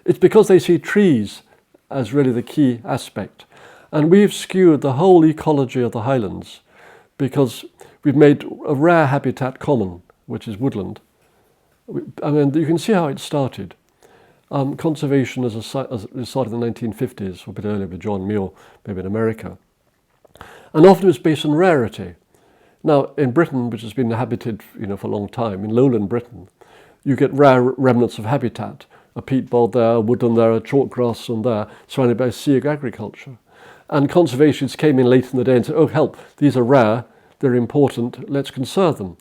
It's because they see trees as really the key aspect. And we've skewed the whole ecology of the Highlands because we've made a rare habitat common, which is woodland. I mean, you can see how it started. Conservation it started in the 1950s, or a bit earlier with John Muir, maybe in America. And often it was based on rarity. Now, in Britain, which has been inhabited for a long time, in lowland Britain, you get rare remnants of habitat. A peat bog there, a woodland there, a chalk grassland there, surrounded by sea agriculture. And conservationists came in late in the day and said, oh, help, these are rare, they're important, let's conserve them.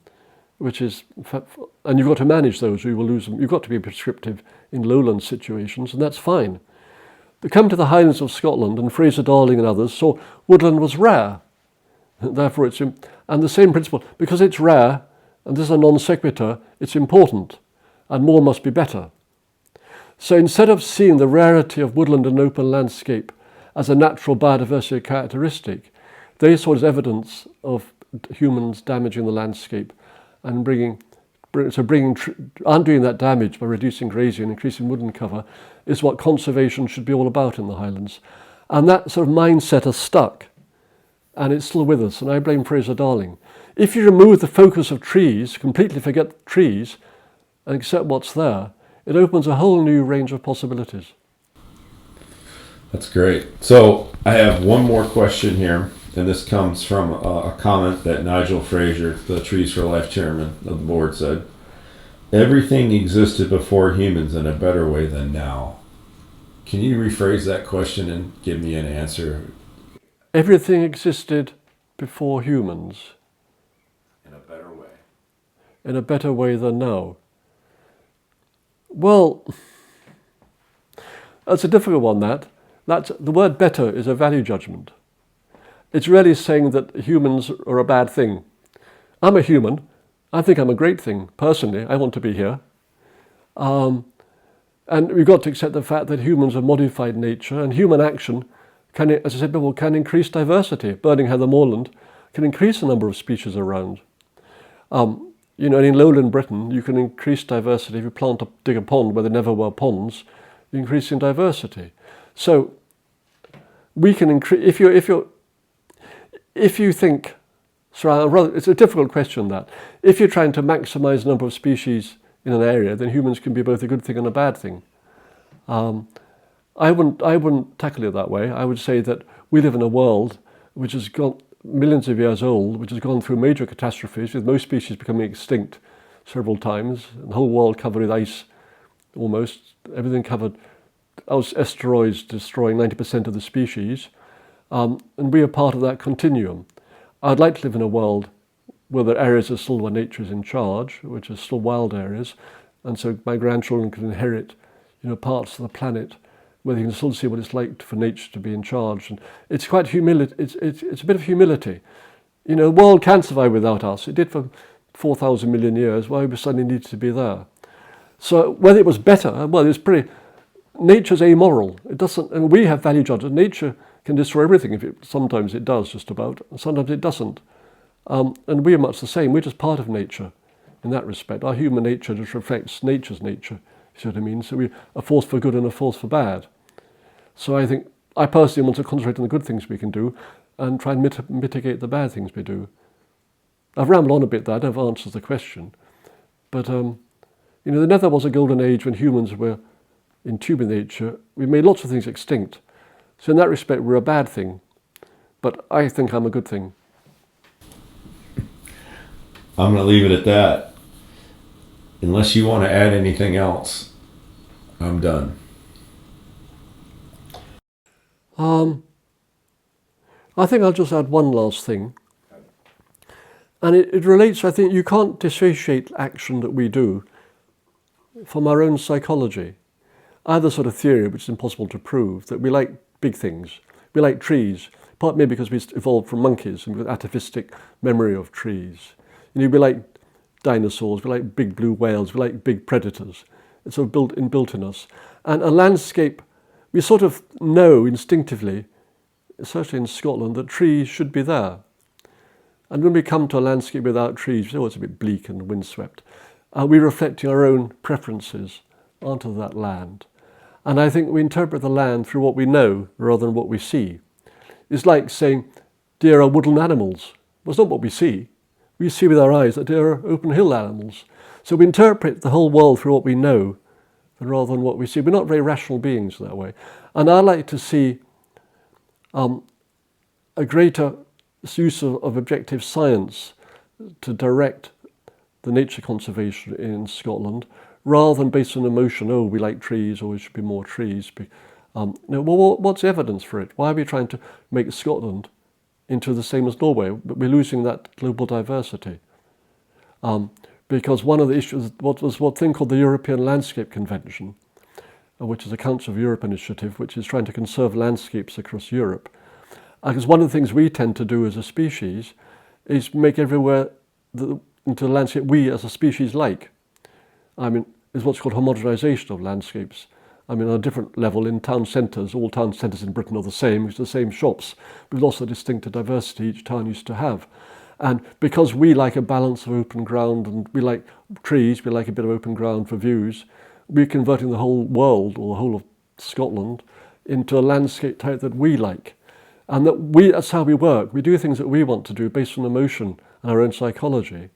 And you've got to manage those or you will lose them. You've got to be prescriptive in lowland situations, and that's fine. But come to the Highlands of Scotland, and Fraser Darling and others saw woodland was rare. Therefore, and the same principle, because it's rare, and this is a non sequitur, it's important, and more must be better. So instead of seeing the rarity of woodland and open landscape as a natural biodiversity characteristic, they saw it as evidence of humans damaging the landscape and undoing that damage by reducing grazing and increasing woodland cover is what conservation should be all about in the Highlands. And that sort of mindset has stuck, and it's still with us, and I blame Fraser Darling. If you remove the focus of trees, completely forget trees, and accept what's there, it opens a whole new range of possibilities. That's great. So I have one more question here, and this comes from a comment that Nigel Fraser, the Trees for Life chairman of the board, said, "Everything existed before humans in a better way than now." Can you rephrase that question and give me an answer? Everything existed before humans. In a better way. In a better way than now. Well, that's a difficult one, that. The word better is a value judgment. It's really saying that humans are a bad thing. I'm a human. I think I'm a great thing. Personally, I want to be here. And we've got to accept the fact that humans are modified nature, and human action can, as I said before, can increase diversity. Burning heather moorland can increase the number of species around. And in lowland Britain, you can increase diversity if you dig a pond where there never were ponds. You're increasing diversity. So we can increase if you think. It's a difficult question, that. If you're trying to maximise the number of species in an area, then humans can be both a good thing and a bad thing. I wouldn't tackle it that way. I would say that we live in a world which has gone millions of years old, which has gone through major catastrophes, with most species becoming extinct several times, and the whole world covered with ice, almost everything covered. Asteroids destroying 90% of the species, and we are part of that continuum. I'd like to live in a world where there are areas are still where nature is in charge, which are still wild areas, and so my grandchildren can inherit, parts of the planet where they can still see what it's like for nature to be in charge. And it's quite humility. It's a bit of humility. The world can survive without us. It did for 4,000 million years. Why we suddenly needed to be there? So whether it was better, well, it's pretty. Nature's amoral. It doesn't, and we have value judgment. Nature can destroy everything. Sometimes it does, just about, and sometimes it doesn't. And we are much the same. We're just part of nature in that respect. Our human nature just reflects nature's nature. You see what I mean? So we're a force for good and a force for bad. So I personally want to concentrate on the good things we can do and try and mitigate the bad things we do. I've rambled on a bit there. I don't have answers to the question. But, there never was a golden age when humans were in tune with nature. We made lots of things extinct. So in that respect, we're a bad thing. But I think I'm a good thing. I'm going to leave it at that. Unless you want to add anything else, I'm done. I think I'll just add one last thing. And it relates, I think, you can't dissociate action that we do from our own psychology. I have a sort of theory, which is impossible to prove, that we like big things. We like trees. part maybe because we evolved from monkeys and with atavistic memory of trees. You know, we like dinosaurs, we like big blue whales, we like big predators. It's sort of built in us. And a landscape, we sort of know instinctively, especially in Scotland, that trees should be there. And when we come to a landscape without trees, we say, oh, it's a bit bleak and windswept. We're reflecting our own preferences onto that land. And I think we interpret the land through what we know rather than what we see. It's like saying, deer are woodland animals. Well, it's not what we see. We see with our eyes that deer are open hill animals. So we interpret the whole world through what we know rather than what we see. We're not very rational beings that way. And I like to see a greater use of objective science to direct the nature conservation in Scotland, rather than based on emotion, oh, we like trees, or there should be more trees. Well, what's the evidence for it? Why are we trying to make Scotland into the same as Norway? But we're losing that global diversity. Because one of the issues was what thing called the European Landscape Convention, which is a Council of Europe initiative, which is trying to conserve landscapes across Europe. Because one of the things we tend to do as a species is make everywhere into a landscape we as a species like. I mean, is what's called homogenization of landscapes. I mean, on a different level in town centres, all town centres in Britain are the same, it's the same shops, with lots of distinctive diversity each town used to have. And because we like a balance of open ground and we like trees, we like a bit of open ground for views, we're converting the whole world, or the whole of Scotland, into a landscape type that we like. And that's how we work. We do things that we want to do based on emotion and our own psychology.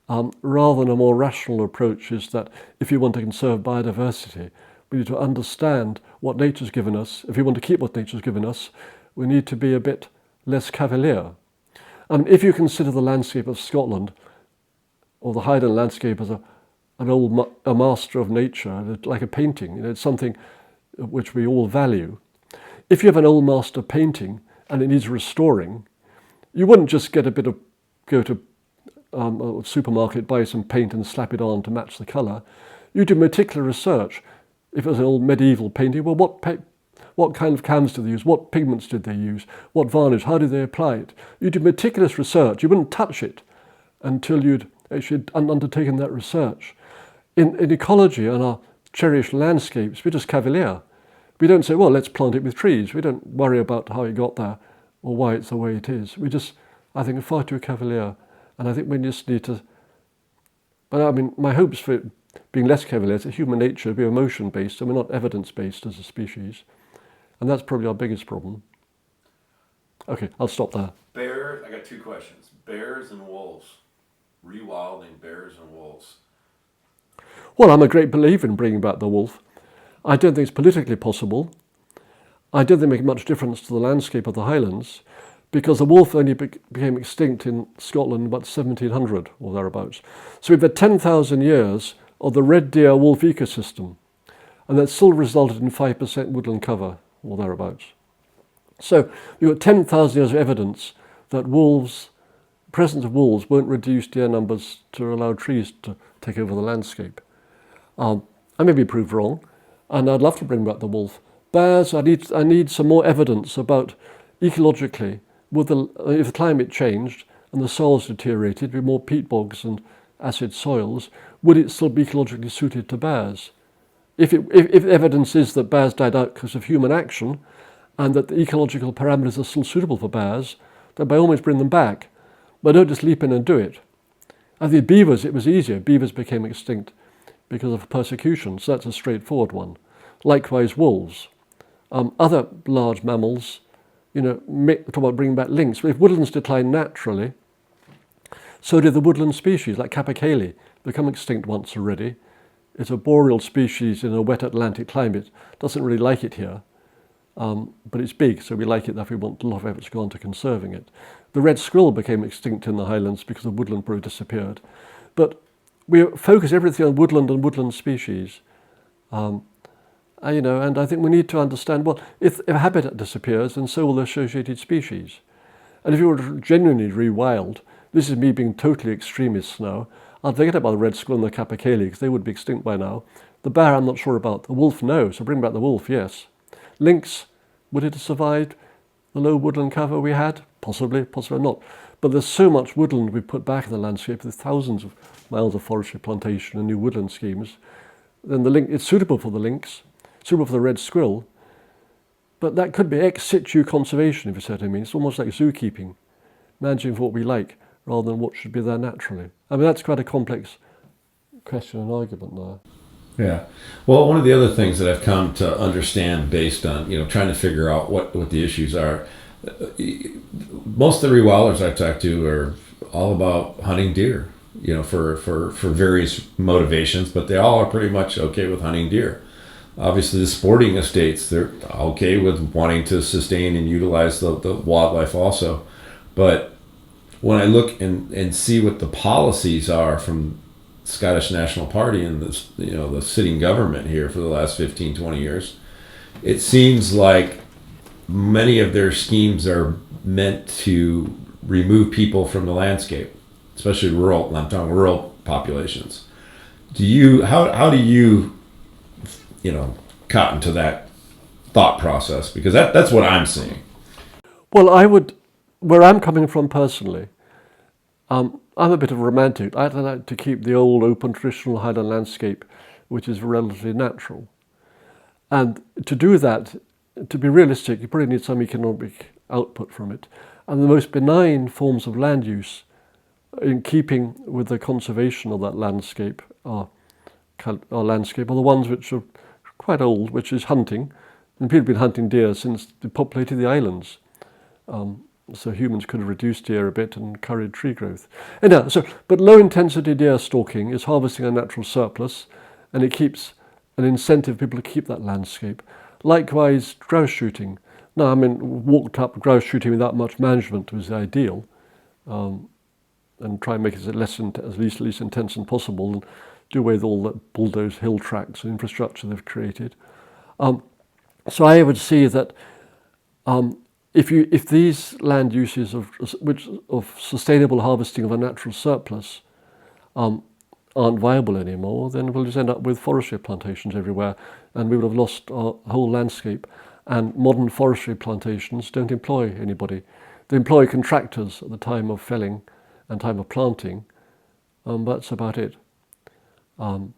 Rather than a more rational approach is that if you want to conserve biodiversity, we need to understand what nature's given us. If we want to keep what nature's given us, we need to be a bit less cavalier. If you consider the landscape of Scotland, or the Highland landscape as a master of nature, like a painting, it's something which we all value. If you have an old master painting and it needs restoring, you wouldn't just go to a supermarket, buy some paint and slap it on to match the colour. You do meticulous research. If it was an old medieval painting, well, what kind of canvas did they use? What pigments did they use? What varnish? How did they apply it? You do meticulous research. You wouldn't touch it until you'd actually undertaken that research. In ecology and our cherished landscapes, we're just cavalier. We don't say, well, let's plant it with trees. We don't worry about how it got there or why it's the way it is. We just, I think, are far too cavalier. And I think we just need to... But I mean, my hopes for it being less cavalier is that human nature be emotion-based and we're not evidence-based as a species. And that's probably our biggest problem. Okay, I'll stop there. I got two questions. Bears and wolves. Rewilding bears and wolves. Well, I'm a great believer in bringing back the wolf. I don't think it's politically possible. I don't think it makes much difference to the landscape of the Highlands, because the wolf only became extinct in Scotland in about 1700 or thereabouts. So we've had 10,000 years of the red deer wolf ecosystem, and that still resulted in 5% woodland cover or thereabouts. So you've got 10,000 years of evidence that presence of wolves won't reduce deer numbers to allow trees to take over the landscape. I may be proved wrong, and I'd love to bring back the wolf. Bears, I need some more evidence about ecologically, if the climate changed and the soils deteriorated with more peat bogs and acid soils, would it still be ecologically suited to bears? If evidence is that bears died out because of human action and that the ecological parameters are still suitable for bears, then by all means bring them back. But don't just leap in and do it. I think beavers, it was easier. Beavers became extinct because of persecution, so that's a straightforward one. Likewise, wolves. Other large mammals, talk about bringing back lynx. But if woodlands decline naturally, so did the woodland species, like capercaillie, become extinct once already. It's a boreal species in a wet Atlantic climate. Doesn't really like it here, but it's big, so we like it, therefore we want a lot of efforts gone to conserving it. The red squirrel became extinct in the Highlands because the woodland probably disappeared. But we focus everything on woodland and woodland species. And I think we need to understand, well, if a habitat disappears, then so will the associated species. And if you were to genuinely rewild, this is me being totally extremist now, I'd forget about the red squirrel and the capercaillie, because they would be extinct by now. The bear, I'm not sure about. The wolf, no. So bring back the wolf, yes. Lynx, would it have survived? the low woodland cover we had? Possibly, possibly not. But there's so much woodland we've put back in the landscape, there's thousands of miles of forestry plantation and new woodland schemes. Then it's suitable for the lynx, suitable for the red squirrel, but that could be ex situ conservation, if you see what I mean. It's almost like zookeeping, managing for what we like rather than what should be there naturally. I mean, that's quite a complex question and argument there. Yeah. Well, one of the other things that I've come to understand based on, trying to figure out what the issues are, most of the rewilders I talk to are all about hunting deer, for various motivations, but they all are pretty much okay with hunting deer. Obviously, the sporting estates, they're okay with wanting to sustain and utilize the wildlife also. But when I look and see what the policies are from Scottish National Party and the sitting government here for the last 15, 20 years, it seems like many of their schemes are meant to remove people from the landscape, especially rural. I'm talking rural populations. How do you cotton to that thought process? Because that's what I'm seeing. Well, where I'm coming from personally, I'm a bit of a romantic. I'd like to keep the old open traditional highland landscape, which is relatively natural. And to do that, to be realistic, you probably need some economic output from it. And the most benign forms of land use in keeping with the conservation of that landscape are the ones which are quite old, which is hunting. And people have been hunting deer since they populated the islands. So humans could have reduced deer a bit and encouraged tree growth. But low intensity deer stalking is harvesting a natural surplus, and it keeps an incentive for people to keep that landscape. Likewise, grouse shooting. Now, walked up grouse shooting without much management was the ideal, and try and make it as least intense as possible, and do away with all the bulldozed hill tracks and infrastructure they've created. So I would see that if these land uses of sustainable harvesting of a natural surplus aren't viable anymore, then we'll just end up with forestry plantations everywhere, and we would have lost our whole landscape. And modern forestry plantations don't employ anybody. They employ contractors at the time of felling and time of planting. That's about it. And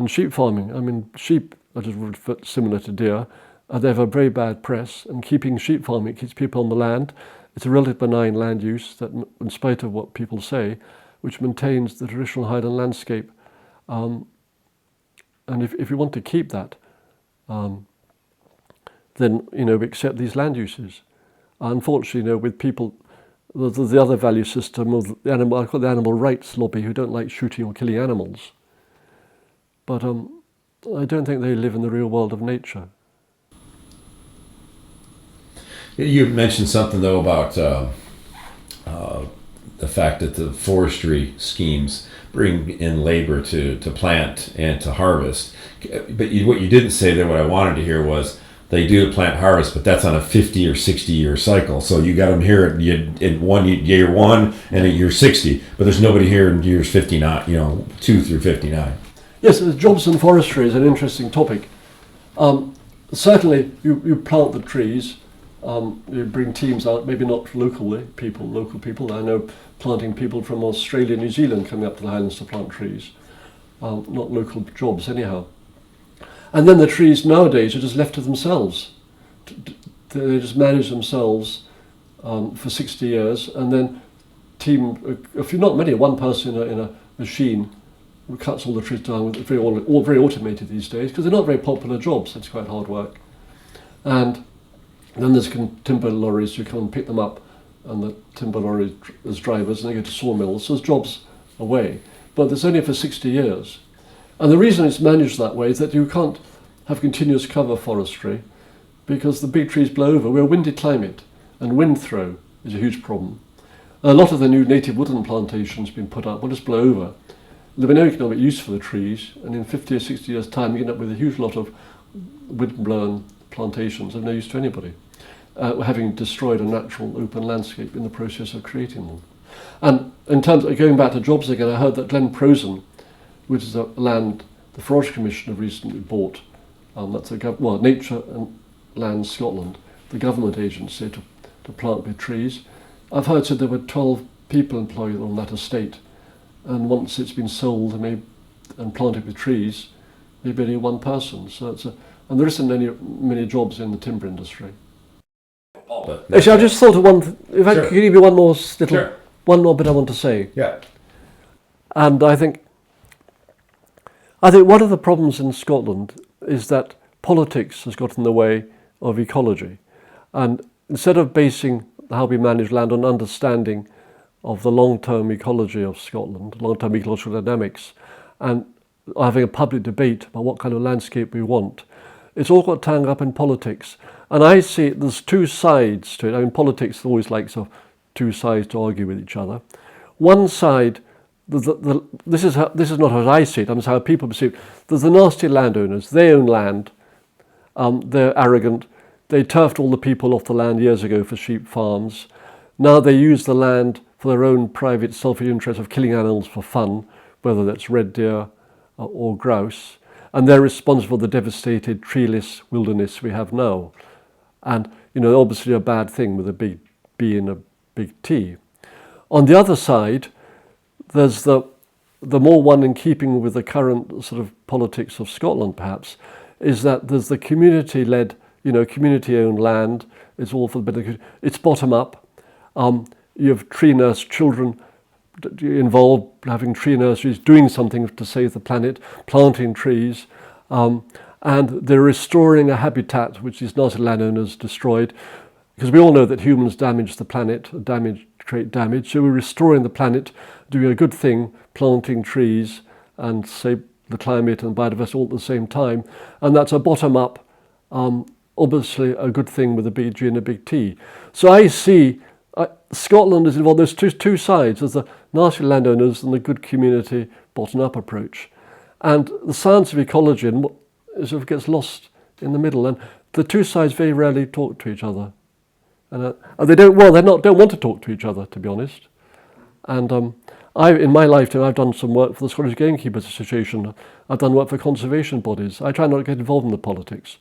sheep farming. Sheep are just similar to deer. They have a very bad press, and keeping sheep farming keeps people on the land. It's a relatively benign land use that, in spite of what people say, which maintains the traditional highland landscape. And if you want to keep that, then we accept these land uses. Unfortunately, with people, there's the other value system of the animal. I call it the animal rights lobby, who don't like shooting or killing animals. But I don't think they live in the real world of nature. You mentioned something though about the fact that the forestry schemes bring in labor to plant and to harvest. But what you didn't say there, what I wanted to hear was they do the plant harvest, but that's on a 50 or 60 year cycle. So you got them here in year one and at year 60, but there's nobody here in years 59, 2 through 59. Yes, jobs in forestry is an interesting topic. Certainly you plant the trees, you bring teams out, maybe not local people. I know planting people from Australia, New Zealand coming up to the Highlands to plant trees. Not local jobs anyhow. And then the trees nowadays are just left to themselves. They just manage themselves for 60 years, and then if you're not many, one person in a machine who cuts all the trees down. All very automated these days, because they're not very popular jobs. It's quite hard work. And then there's timber lorries who come and pick them up, and the timber lorry as drivers, and they go to sawmills. So there's jobs away, but it's only for 60 years. And the reason it's managed that way is that you can't have continuous cover forestry, because the big trees blow over. We're a windy climate, and wind throw is a huge problem. A lot of the new native woodland plantations being put up will just blow over. There'll be no economic use for the trees, and in 50 or 60 years' time you end up with a huge lot of wind-blown plantations of no use to anybody, having destroyed a natural open landscape in the process of creating them. And in terms of going back to jobs again, I heard that Glen Prosen, which is a land the Forestry Commission have recently bought, that's Nature and Land Scotland, the government agency to plant with trees. I've heard said there were 12 people employed on that estate, and once it's been sold and planted with trees, maybe only one person. So and there isn't many jobs in the timber industry. Actually, I just thought of one. If I could give you one more bit I want to say. Yeah. And I think one of the problems in Scotland is that politics has got in the way of ecology, and instead of basing how we manage land on understanding of the long-term ecology of Scotland, long-term ecological dynamics, and having a public debate about what kind of landscape we want, it's all got tangled up in politics. And I see there's two sides to it. I mean, politics always likes two sides to argue with each other. One side, this is not how I see it, it's how people perceive it. There's the nasty landowners. They own land. They're arrogant. They turfed all the people off the land years ago for sheep farms. Now they use the land for their own private selfish interest of killing animals for fun, whether that's red deer or grouse. And they're responsible for the devastated treeless wilderness we have now. And, obviously a bad thing with a big B and a big T. On the other side, there's the more one in keeping with the current sort of politics of Scotland, perhaps, is that there's the community-led, community-owned land. It's all for the benefit. It's bottom up. You have tree nurse children involved, having tree nurseries, doing something to save the planet, planting trees, and they're restoring a habitat which these nasty landowners destroyed, because we all know that humans damage the planet, create damage. So we're restoring the planet, doing a good thing, planting trees and save the climate and biodiversity all at the same time, and that's a bottom up, obviously a good thing with a big G and a big T. So I see Scotland is involved. There's two sides. There's the nasty landowners and the good community bottom-up approach. And the science of ecology sort of gets lost in the middle. And the two sides very rarely talk to each other. And they don't want to talk to each other, to be honest. And in my lifetime, I've done some work for the Scottish Gamekeepers Association. I've done work for conservation bodies. I try not to get involved in the politics,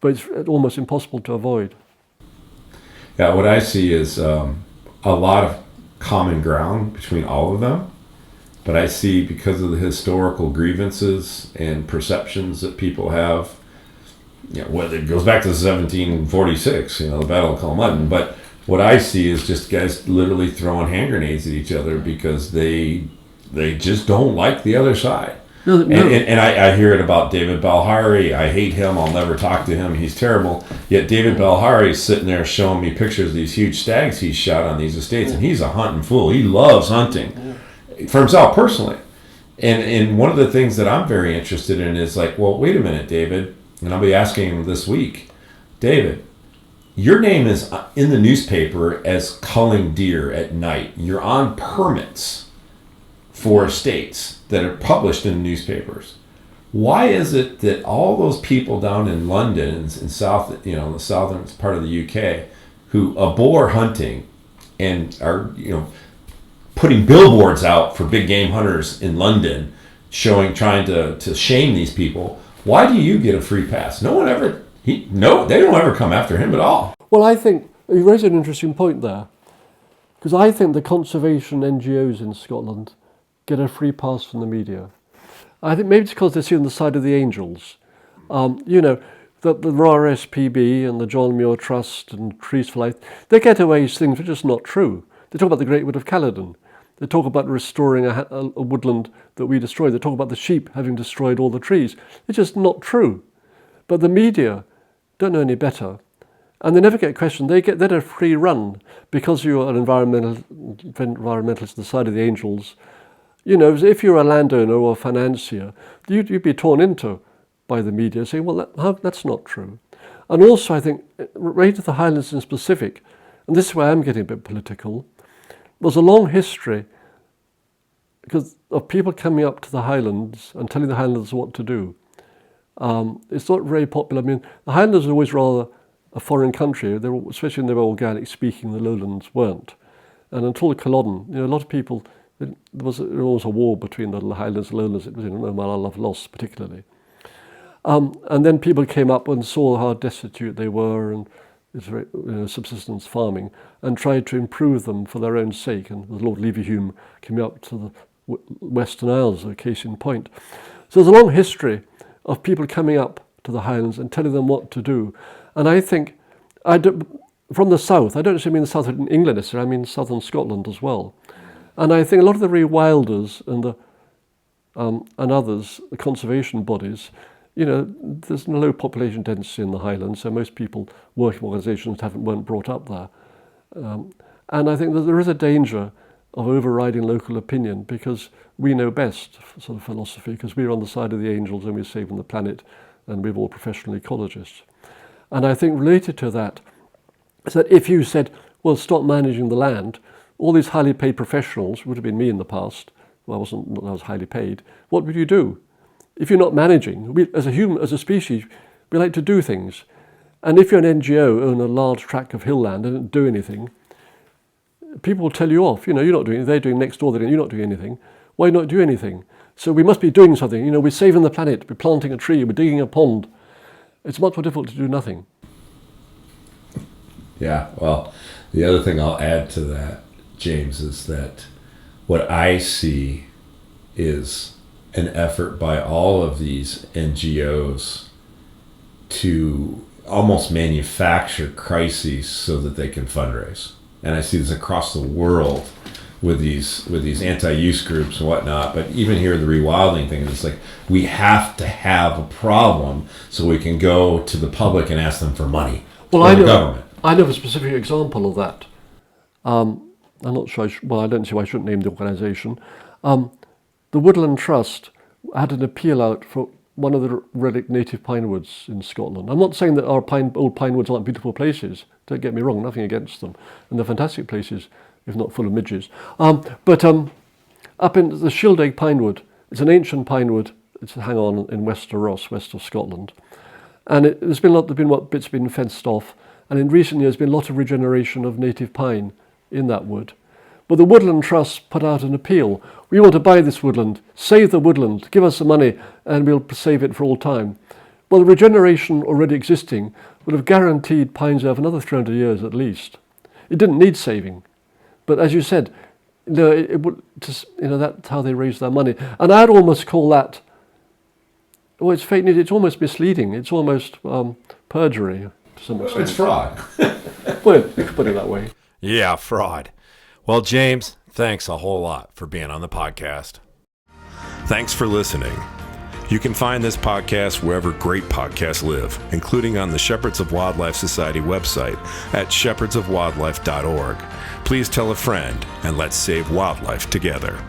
but it's almost impossible to avoid. Yeah, what I see is a lot of common ground between all of them, but I see, because of the historical grievances and perceptions that people have, whether it goes back to 1746, the Battle of Culloden, but what I see is just guys literally throwing hand grenades at each other because they just don't like the other side. No. And I hear it about David Balhari. I hate him. I'll never talk to him. He's terrible. Yet David Balhari is sitting there showing me pictures of these huge stags he's shot on these estates, and he's a hunting fool. He loves hunting for himself personally. And one of the things that I'm very interested in is like, well, wait a minute, David, and I'll be asking him this week, David, your name is in the newspaper as culling deer at night. You're on permits for estates that are published in newspapers. Why is it that all those people down in London and in South, the southern part of the UK, who abhor hunting and are, putting billboards out for big game hunters in London, trying to shame these people, why do you get a free pass? They don't ever come after him at all. Well, I think you raise an interesting point there, because I think the conservation NGOs in Scotland get a free pass from the media. I think maybe it's because they're seen on the side of the angels. The RSPB and the John Muir Trust and Trees for Life, they get away with things which are just not true. They talk about the Great Wood of Caledon. They talk about restoring a woodland that we destroyed. They talk about the sheep having destroyed all the trees. It's just not true. But the media don't know any better. And they never get questioned. They get a free run because you're an environmentalist on the side of the angels. If you're a landowner or a financier, you'd be torn into by the media saying, well, that's not true. And also, I think, right to the Highlands in specific, and this is where I'm getting a bit political, there's a long history because of people coming up to the Highlands and telling the Highlanders what to do. It's not very popular. I mean, the Highlanders are always rather a foreign country, especially when they were organic speaking, the lowlands weren't. And until the Culloden, a lot of people, there was always a war between the Highlands and lowlands. It was in Malala loss particularly. And then people came up and saw how destitute they were and it's very, subsistence farming, and tried to improve them for their own sake. And the Lord Leverhulme came up to the Western Isles, a case in point. So there's a long history of people coming up to the Highlands and telling them what to do. And I think, from the south, I don't actually mean the south of England necessarily, I mean southern Scotland as well. And I think a lot of the rewilders and others, the conservation bodies, there's no low population density in the Highlands, so most people, working organisations, weren't brought up there. And I think that there is a danger of overriding local opinion because we know best, sort of philosophy, because we're on the side of the angels and we're saving the planet, and we're all professional ecologists. And I think related to that is that if you said, well, stop managing the land, all these highly paid professionals, would have been me in the past, I was highly paid, what would you do? If you're not managing, as a species, we like to do things. And if you're an NGO, own a large tract of hill land and don't do anything, people will tell you off. You're not doing, they're doing next door, you're not doing anything. Why not do anything? So we must be doing something. We're saving the planet, we're planting a tree, we're digging a pond. It's much more difficult to do nothing. Yeah, well, the other thing I'll add to that, James, is that what I see is an effort by all of these NGOs to almost manufacture crises so that they can fundraise. And I see this across the world with these anti-use groups and whatnot, but even here the rewilding thing, it's like we have to have a problem so we can go to the public and ask them for money. Well, I know a specific example of that. I'm not sure, I don't see why I shouldn't name the organisation. The Woodland Trust had an appeal out for one of the relic native pine woods in Scotland. I'm not saying that our old pine woods aren't beautiful places. Don't get me wrong, nothing against them. And they're fantastic places, if not full of midges. But up in the Shildeg pine wood, it's an ancient pine wood. It's hang on in Wester Ross, west of Scotland. And there's been bits been fenced off. And in recent years, there's been a lot of regeneration of native pine in that wood. But the Woodland Trust put out an appeal. We want to buy this woodland, save the woodland, give us the money, and we'll save it for all time. Well, the regeneration already existing would have guaranteed pines there for another 300 years at least. It didn't need saving. But as you said, that's how they raised their money. And I'd almost call that, it's fake news, it's almost misleading. It's almost perjury to some extent. It's fraud. Well, you could put it that way. Yeah, fraud. Well, James, thanks a whole lot for being on the podcast. Thanks for listening. You can find this podcast wherever great podcasts live, including on the Shepherds of Wildlife Society website at shepherdsofwildlife.org. Please tell a friend, and let's save wildlife together.